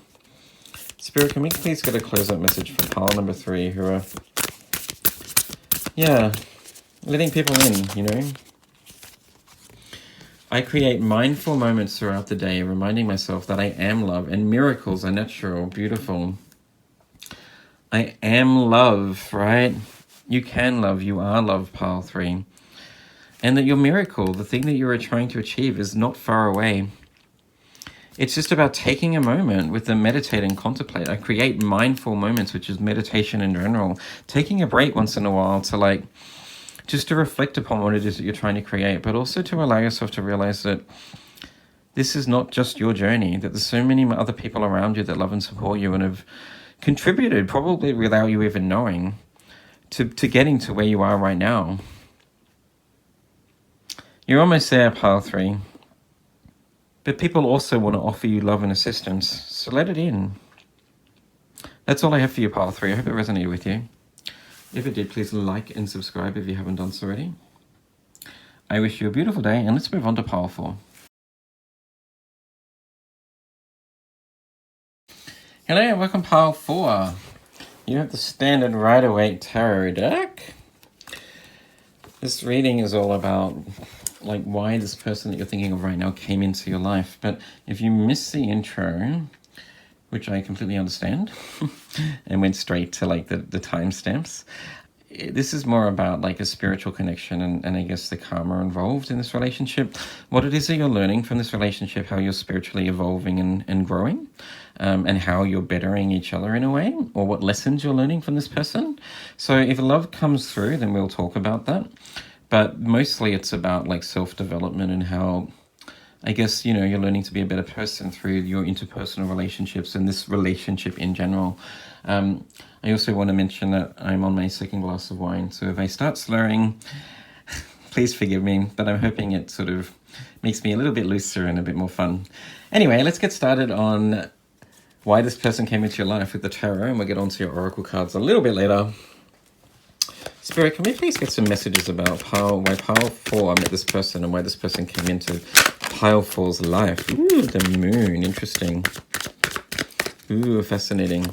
Spirit, can we please get a close-up message for pile number 3, who are, letting people in, you know? I create mindful moments throughout the day, reminding myself that I am love, and miracles are natural, beautiful. I am love, right? You can love, you are love, pile 3. And that your miracle, the thing that you are trying to achieve, is not far away. It's just about taking a moment with the meditate and contemplate. I create mindful moments, which is meditation in general. Taking a break once in a while to just to reflect upon what it is that you're trying to create, but also to allow yourself to realize that this is not just your journey, that there's so many other people around you that love and support you and have contributed, probably without you even knowing, to getting to where you are right now. You're almost there, pile 3. But people also want to offer you love and assistance, so let it in. That's all I have for you, pile 3. I hope it resonated with you. If it did, please like and subscribe if you haven't done so already. I wish you a beautiful day, and let's move on to pile 4. Hello and welcome, pile 4. You have the standard Rider-Waite tarot deck. This reading is all about why this person that you're thinking of right now came into your life. But if you missed the intro, which I completely understand, and went straight to the timestamps, this is more about a spiritual connection and I guess the karma involved in this relationship, what it is that you're learning from this relationship, how you're spiritually evolving and growing, and how you're bettering each other in a way, or what lessons you're learning from this person. So if love comes through, then we'll talk about that. But mostly it's about self-development and how, I guess, you're learning to be a better person through your interpersonal relationships and this relationship in general. I also want to mention that I'm on my second glass of wine, so if I start slurring, please forgive me, but I'm hoping it sort of makes me a little bit looser and a bit more fun. Anyway, let's get started on why this person came into your life with the tarot, and we'll get onto your oracle cards a little bit later. Spirit, can we please get some messages about why pile 4 met this person and why this person came into pile 4's life? Ooh, the moon. Interesting. Ooh, fascinating.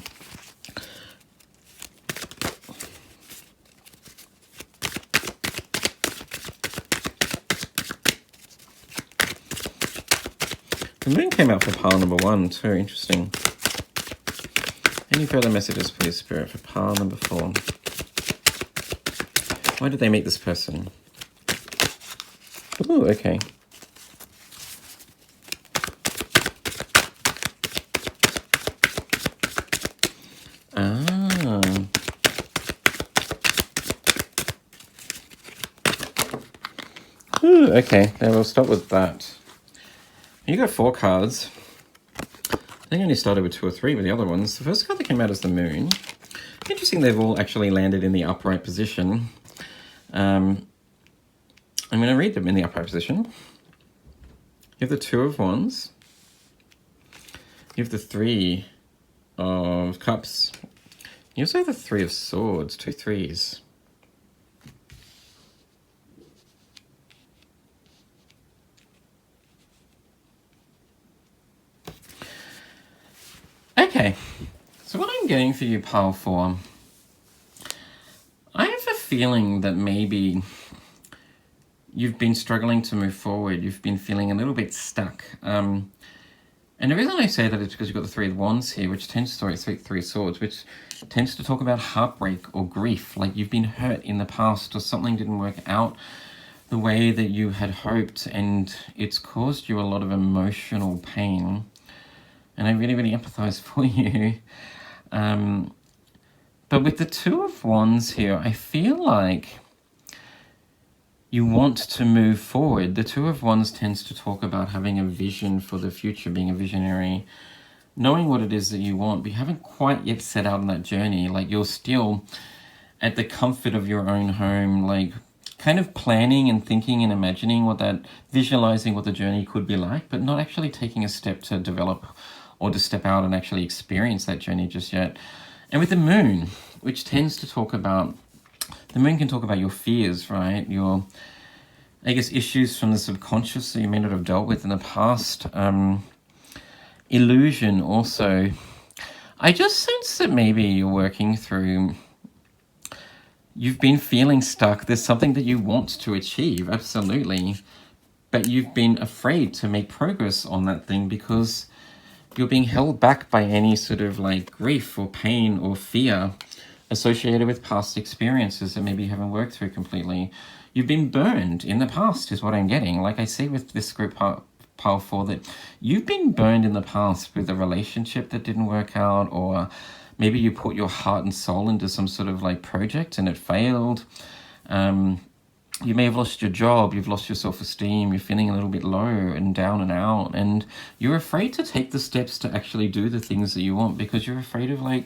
The moon came out for pile number 1 too. Interesting. Any further messages, please, Spirit, for pile number 4? Why did they meet this person? Ooh, okay. Ah. Ooh, okay. Now we'll start with that. You got 4 cards. I think I only started with 2 or 3 with the other ones. The first card that came out is the moon. Interesting, they've all actually landed in the upright position. I'm going to read them in the upright position. You have the 2 of Wands. You have the 3 of Cups. You also have the 3 of Swords, 2 3s. Okay, so what I'm getting for you, pile 4, I have a feeling that maybe you've been struggling to move forward. You've been feeling a little bit stuck. And the reason I say that is because you've got the 3 of Wands here, which tends to, 3 of Swords, which tends to talk about heartbreak or grief. Like you've been hurt in the past or something didn't work out the way that you had hoped, and it's caused you a lot of emotional pain. And I really, really empathize for you. But with the Two of Wands here, I feel like you want to move forward. The Two of Wands tends to talk about having a vision for the future, being a visionary, knowing what it is that you want, but you haven't quite yet set out on that journey. Like, you're still at the comfort of your own home, like kind of planning and thinking and imagining what that, visualizing what the journey could be like, but not actually taking a step to develop or to step out and actually experience that journey just yet. And with the moon, which tends to talk about, the moon can talk about your fears, right? Your, I guess, issues from the subconscious that you may not have dealt with in the past. Illusion also. I just sense that maybe you're working through, you've been feeling stuck. There's something that you want to achieve, absolutely. But you've been afraid to make progress on that thing because you're being held back by any sort of like grief or pain or fear associated with past experiences that maybe you haven't worked through completely. You've been burned in the past is what I'm getting. Like I see with this group pile 4, that you've been burned in the past with a relationship that didn't work out, or maybe you put your heart and soul into some sort of like project and it failed. You may have lost your job, you've lost your self-esteem, you're feeling a little bit low and down and out, and you're afraid to take the steps to actually do the things that you want because you're afraid of like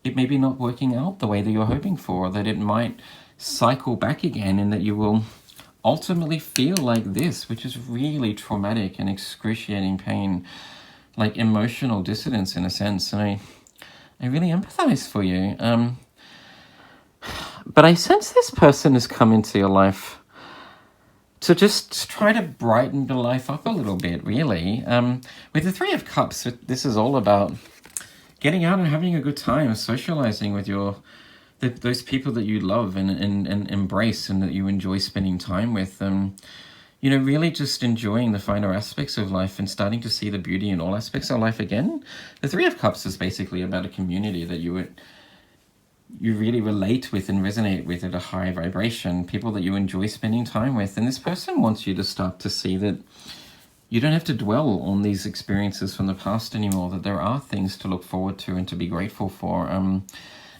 it maybe not working out the way that you're hoping for, that it might cycle back again and that you will ultimately feel like this, which is really traumatic and excruciating pain, like emotional dissonance in a sense. And I really empathize for you. But I sense this person has come into your life to just try to brighten the life up a little bit, really. With the Three of Cups, this is all about getting out and having a good time, socializing with those people that you love and embrace and that you enjoy spending time with. You know, really just enjoying the finer aspects of life and starting to see the beauty in all aspects of life again. The Three of Cups is basically about a community that you really relate with and resonate with at a high vibration, people that you enjoy spending time with. And this person wants you to start to see that you don't have to dwell on these experiences from the past anymore, that there are things to look forward to and to be grateful for.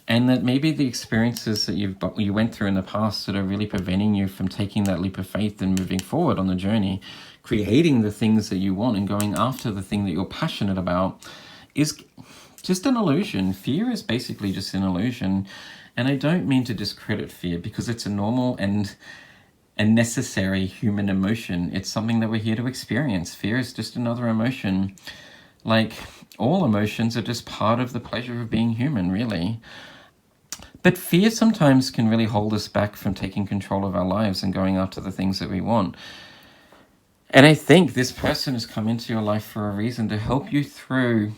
And that maybe the experiences that you went through in the past that are really preventing you from taking that leap of faith and moving forward on the journey, creating the things that you want and going after the thing that you're passionate about, is just an illusion. Fear is basically just an illusion. And I don't mean to discredit fear because it's a normal and a necessary human emotion. It's something that we're here to experience. Fear is just another emotion. Like, all emotions are just part of the pleasure of being human, really. But fear sometimes can really hold us back from taking control of our lives and going after the things that we want. And I think this person has come into your life for a reason, to help you through,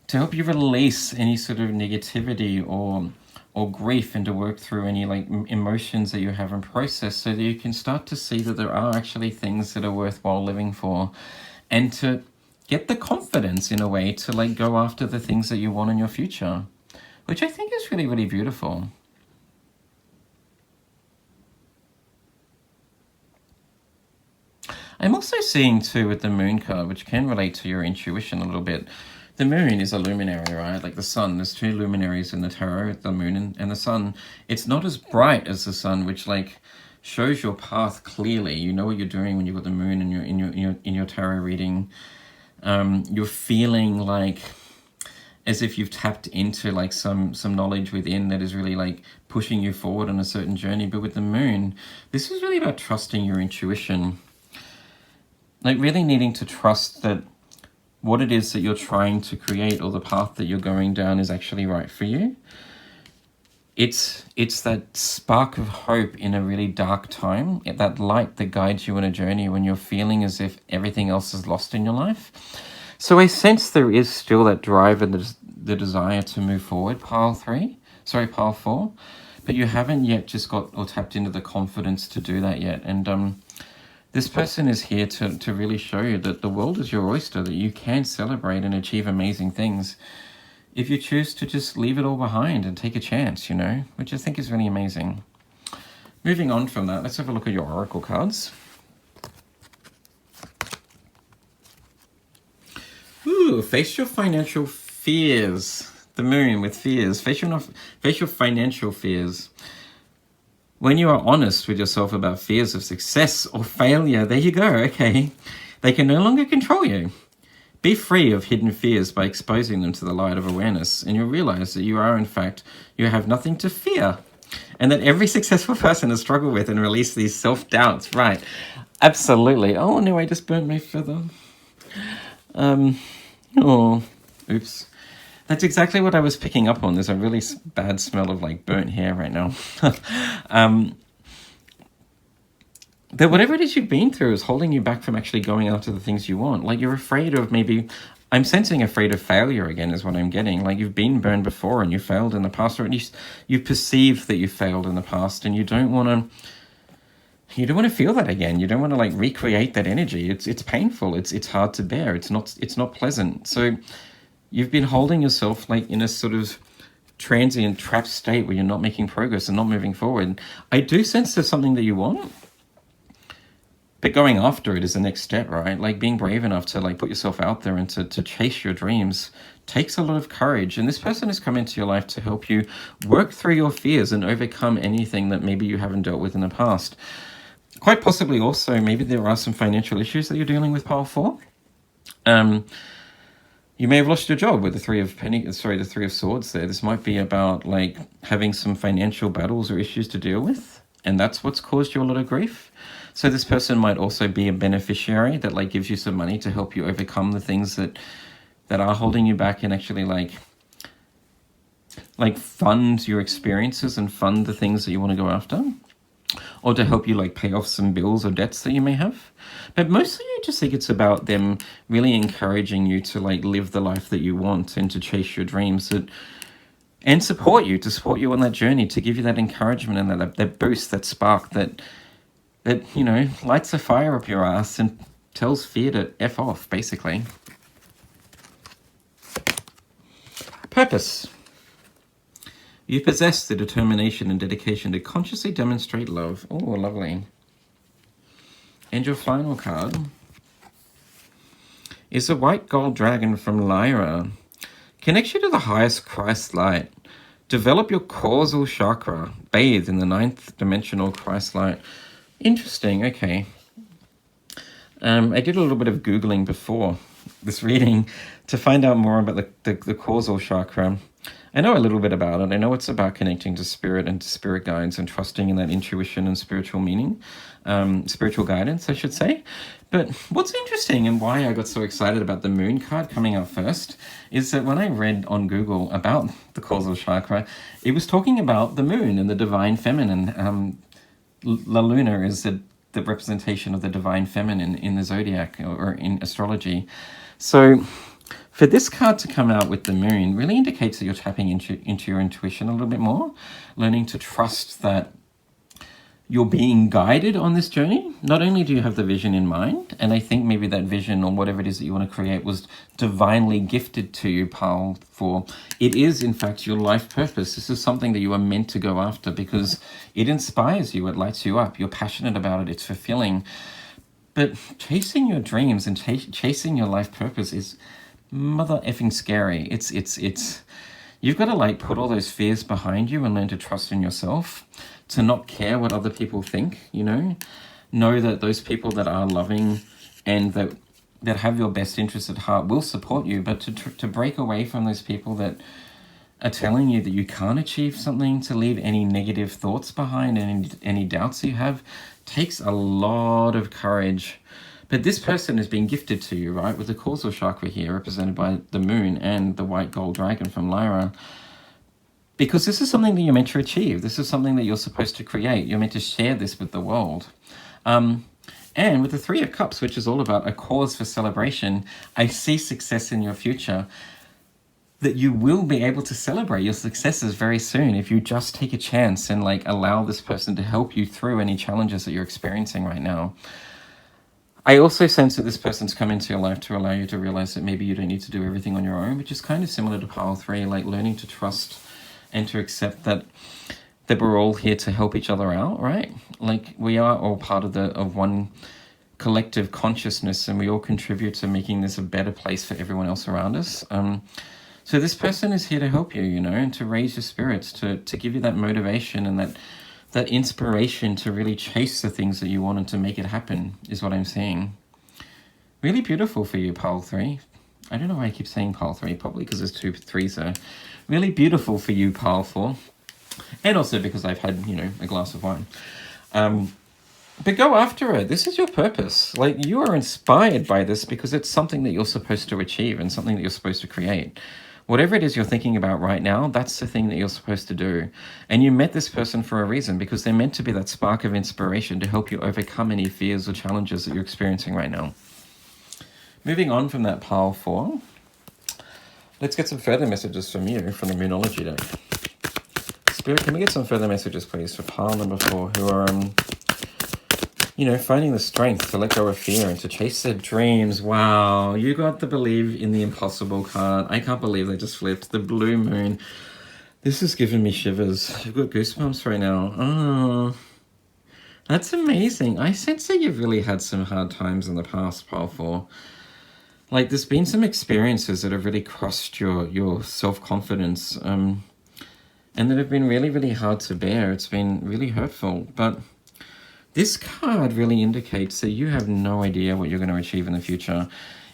to help you release any sort of negativity or grief, and to work through any like emotions that you haven't processed, so that you can start to see that there are actually things that are worthwhile living for, and to get the confidence in a way to like go after the things that you want in your future, which I think is really, really beautiful. I'm also seeing too with the moon card, which can relate to your intuition a little bit. The moon is a luminary, right? Like the sun, there's two luminaries in the tarot, the moon and the sun. It's not as bright as the sun, which like shows your path clearly. You know what you're doing when you've got the moon in your tarot reading. You're feeling like as if you've tapped into like some knowledge within that is really like pushing you forward on a certain journey. But with the moon, this is really about trusting your intuition. Like really needing to trust that what it is that you're trying to create, or the path that you're going down, is actually right for you. It's that spark of hope in a really dark time, that light that guides you on a journey when you're feeling as if everything else is lost in your life. So I sense there is still that drive and the desire to move forward, pile 4, but you haven't yet just got or tapped into the confidence to do that yet. And this person is here to really show you that the world is your oyster, that you can celebrate and achieve amazing things if you choose to just leave it all behind and take a chance, you know, which I think is really amazing. Moving on from that, let's have a look at your oracle cards. Ooh, face your financial fears. The moon with fears. Face your financial fears. When you are honest with yourself about fears of success or failure, there you go, okay. They can no longer control you. Be free of hidden fears by exposing them to the light of awareness, and you'll realize that you are, in fact, you have nothing to fear. And that every successful person has struggled with and released these self-doubts, right? Absolutely. Oh, no, I just burnt my feather. Oh, oops. That's exactly what I was picking up on. There's a really bad smell of like burnt hair right now. That whatever it is you've been through is holding you back from actually going after the things you want. Like you're afraid of maybe, I'm sensing afraid of failure again is what I'm getting. Like you've been burned before and you failed in the past, or at least you perceive that you failed in the past, and you don't want to feel that again. You don't want to like recreate that energy. It's painful. It's hard to bear. It's not pleasant. So you've been holding yourself like in a sort of transient trapped state where you're not making progress and not moving forward. I do sense there's something that you want, but going after it is the next step, right? Like being brave enough to like put yourself out there and to chase your dreams takes a lot of courage. And this person has come into your life to help you work through your fears and overcome anything that maybe you haven't dealt with in the past. Quite possibly also, maybe there are some financial issues that you're dealing with, pile 4. You may have lost your job with the Three of Swords there. This might be about like having some financial battles or issues to deal with, and that's what's caused you a lot of grief. So this person might also be a beneficiary that like gives you some money to help you overcome the things that are holding you back, and actually like fund your experiences and fund the things that you want to go after, or to help you like pay off some bills or debts that you may have. But mostly I just think it's about them really encouraging you to like live the life that you want and to chase your dreams, and support you on that journey, to give you that encouragement and that boost, that spark that you know lights a fire up your ass and tells fear to F off, basically. Purpose. You possess the determination and dedication to consciously demonstrate love. Oh, lovely. And your final card is a white gold dragon from Lyra. Connects you to the highest Christ light. Develop your causal chakra. Bathe in the 9th dimensional Christ light. Interesting, okay. I did a little bit of Googling before this reading to find out more about the causal chakra. I know a little bit about it. I know it's about connecting to spirit and to spirit guides and trusting in that intuition and spiritual meaning, spiritual guidance, I should say. But what's interesting and why I got so excited about the moon card coming up first is that when I read on Google about the causal chakra, it was talking about the moon and the divine feminine. La Luna is the representation of the divine feminine in the zodiac or in astrology. So for this card to come out with the moon really indicates that you're tapping into your intuition a little bit more, learning to trust that you're being guided on this journey. Not only do you have the vision in mind, and I think maybe that vision or whatever it is that you want to create was divinely gifted to you, pile 4. It is, in fact, your life purpose. This is something that you are meant to go after because it inspires you, it lights you up, you're passionate about it, it's fulfilling. But chasing your dreams and chasing your life purpose is mother effing scary. It's you've got to like put all those fears behind you and learn to trust in yourself, to not care what other people think, you know that those people that are loving and that have your best interest at heart will support you, but to break away from those people that are telling you that you can't achieve something, to leave any negative thoughts behind and any doubts you have, takes a lot of courage. But this person is being gifted to you, right, with the causal chakra here, represented by the moon and the white gold dragon from Lyra. Because this is something that you're meant to achieve. This is something that you're supposed to create. You're meant to share this with the world. And with the 3 of Cups, which is all about a cause for celebration, I see success in your future, that you will be able to celebrate your successes very soon if you just take a chance and like allow this person to help you through any challenges that you're experiencing right now. I also sense that this person's come into your life to allow you to realize that maybe you don't need to do everything on your own, which is kind of similar to pile 3, like learning to trust and to accept that we're all here to help each other out, right? Like we are all part of one collective consciousness, and we all contribute to making this a better place for everyone else around us. So this person is here to help you, you know, and to raise your spirits, to give you that motivation and that inspiration to really chase the things that you want and to make it happen, is what I'm saying. Really beautiful for you, pile 3. I don't know why I keep saying pile 3, probably because there's 2 3s there. Really beautiful for you, pile 4. And also because I've had, you know, a glass of wine. But go after it. This is your purpose. Like, you are inspired by this because it's something that you're supposed to achieve and something that you're supposed to create. Whatever it is you're thinking about right now, that's the thing that you're supposed to do. And you met this person for a reason, because they're meant to be that spark of inspiration to help you overcome any fears or challenges that you're experiencing right now. Moving on from that pile 4, let's get some further messages from you from the Moonology deck. Spirit, can we get some further messages, please, for pile number 4, who are, you know, finding the strength to let go of fear and to chase their dreams. Wow, you got the Believe in the Impossible card. I can't believe they just flipped. The blue moon. This is giving me shivers. I've got goosebumps right now. Oh, that's amazing. I sense that you've really had some hard times in the past, pile 4. Like, there's been some experiences that have really crossed your self-confidence, and that have been really, really hard to bear. It's been really hurtful, but this card really indicates that you have no idea what you're going to achieve in the future.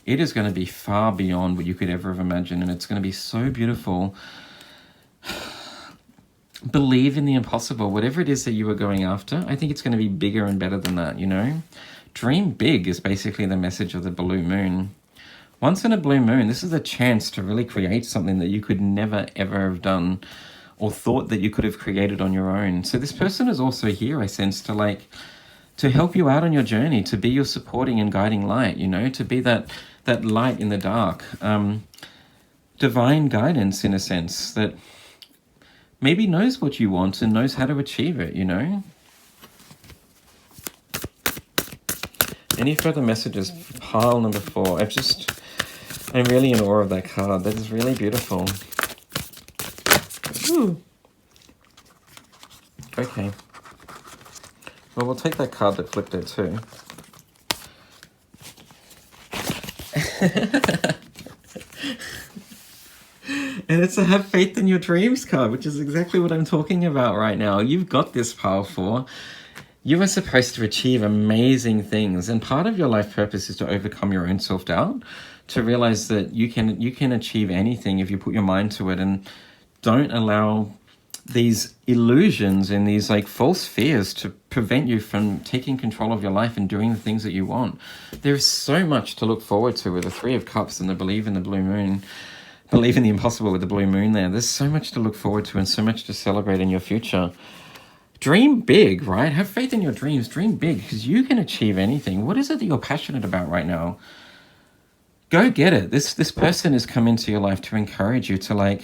It is going to be far beyond what you could ever have imagined, and it's going to be so beautiful. Believe in the impossible. Whatever it is that you are going after, I think it's going to be bigger and better than that, you know? Dream big is basically the message of the blue moon. Once in a blue moon, this is a chance to really create something that you could never, ever have done or thought that you could have created on your own. So this person is also here, I sense, to help you out on your journey, to be your supporting and guiding light, you know, to be that light in the dark. Divine guidance, in a sense, that maybe knows what you want and knows how to achieve it, you know. Any further messages for pile number 4? I'm really in awe of that card. That is really beautiful. Ooh. Okay. Well, we'll take that card that flipped there too. And it's a Have Faith in Your Dreams card, which is exactly what I'm talking about right now. You've got this, pile 4. You are supposed to achieve amazing things, and part of your life purpose is to overcome your own self-doubt, to realize that you can achieve anything if you put your mind to it, and don't allow these illusions and these like false fears to prevent you from taking control of your life and doing the things that you want. There's so much to look forward to with the 3 of Cups and the Believe in the blue moon. Believe in the impossible with the blue moon there. There's so much to look forward to and so much to celebrate in your future. Dream big, right? Have faith in your dreams. Dream big, because you can achieve anything. What is it that you're passionate about right now? Go get it. This person has come into your life to encourage you to like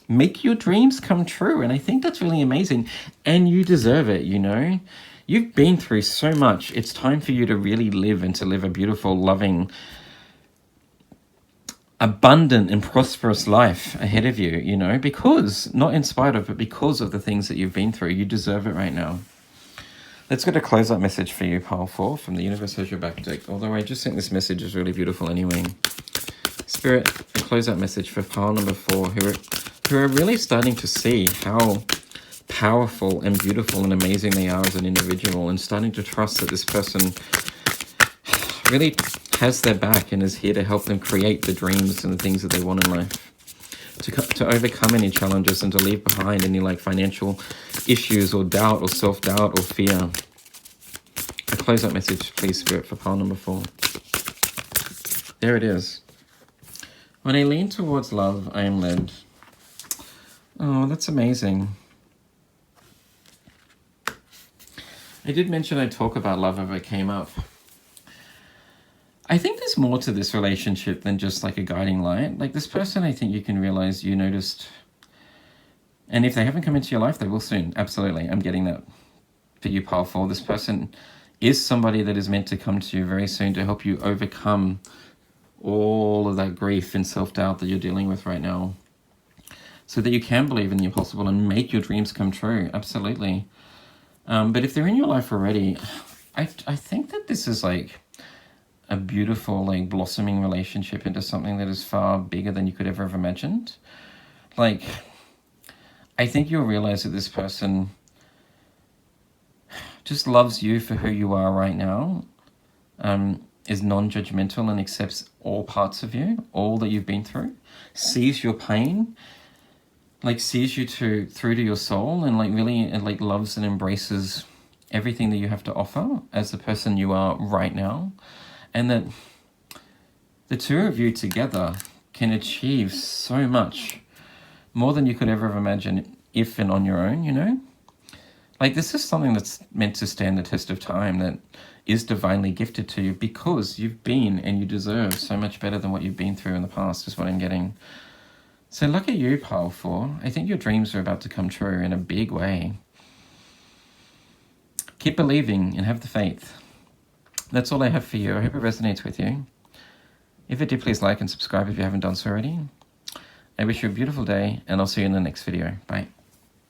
make your dreams come true. And I think that's really amazing. And you deserve it, you know? You've been through so much. It's time for you to really live and to live a beautiful, loving, abundant and prosperous life ahead of you, you know, because, not in spite of, but because of the things that you've been through. You deserve it right now. Let's get a close-up message for you, pile 4, from the Universe Has Your Back deck. Although I just think this message is really beautiful anyway. Spirit, a close-up message for pile number 4, who are really starting to see how powerful and beautiful and amazing they are as an individual, and starting to trust that this person really has their back and is here to help them create the dreams and the things that they want in life, to overcome any challenges and to leave behind any like financial issues or doubt or self-doubt or fear. A close-up message, please, Spirit, for pile number 4. There it is. When I lean towards love, I am led. Oh, that's amazing. I did mention I'd talk about love if it came up. I think there's more to this relationship than just like a guiding light. Like this person, I think you can realize you noticed, and if they haven't come into your life, they will soon. Absolutely. I'm getting that for you, pile 4. This person is somebody that is meant to come to you very soon to help you overcome all of that grief and self-doubt that you're dealing with right now, so that you can believe in the impossible and make your dreams come true. Absolutely. But if they're in your life already, I think that this is like a beautiful, like, blossoming relationship into something that is far bigger than you could ever have imagined. Like, I think you'll realize that this person just loves you for who you are right now, is non-judgmental and accepts all parts of you, all that you've been through, sees your pain, like sees you through to your soul, and like really like loves and embraces everything that you have to offer as the person you are right now. And that the two of you together can achieve so much more than you could ever have imagined if and on your own, you know? Like, this is something that's meant to stand the test of time, that is divinely gifted to you because you've been and you deserve so much better than what you've been through in the past, is what I'm getting. So look at you, Pile 4. I think your dreams are about to come true in a big way. Keep believing and have the faith. That's all I have for you. I hope it resonates with you. If it did, please like and subscribe if you haven't done so already. I wish you a beautiful day, and I'll see you in the next video. Bye.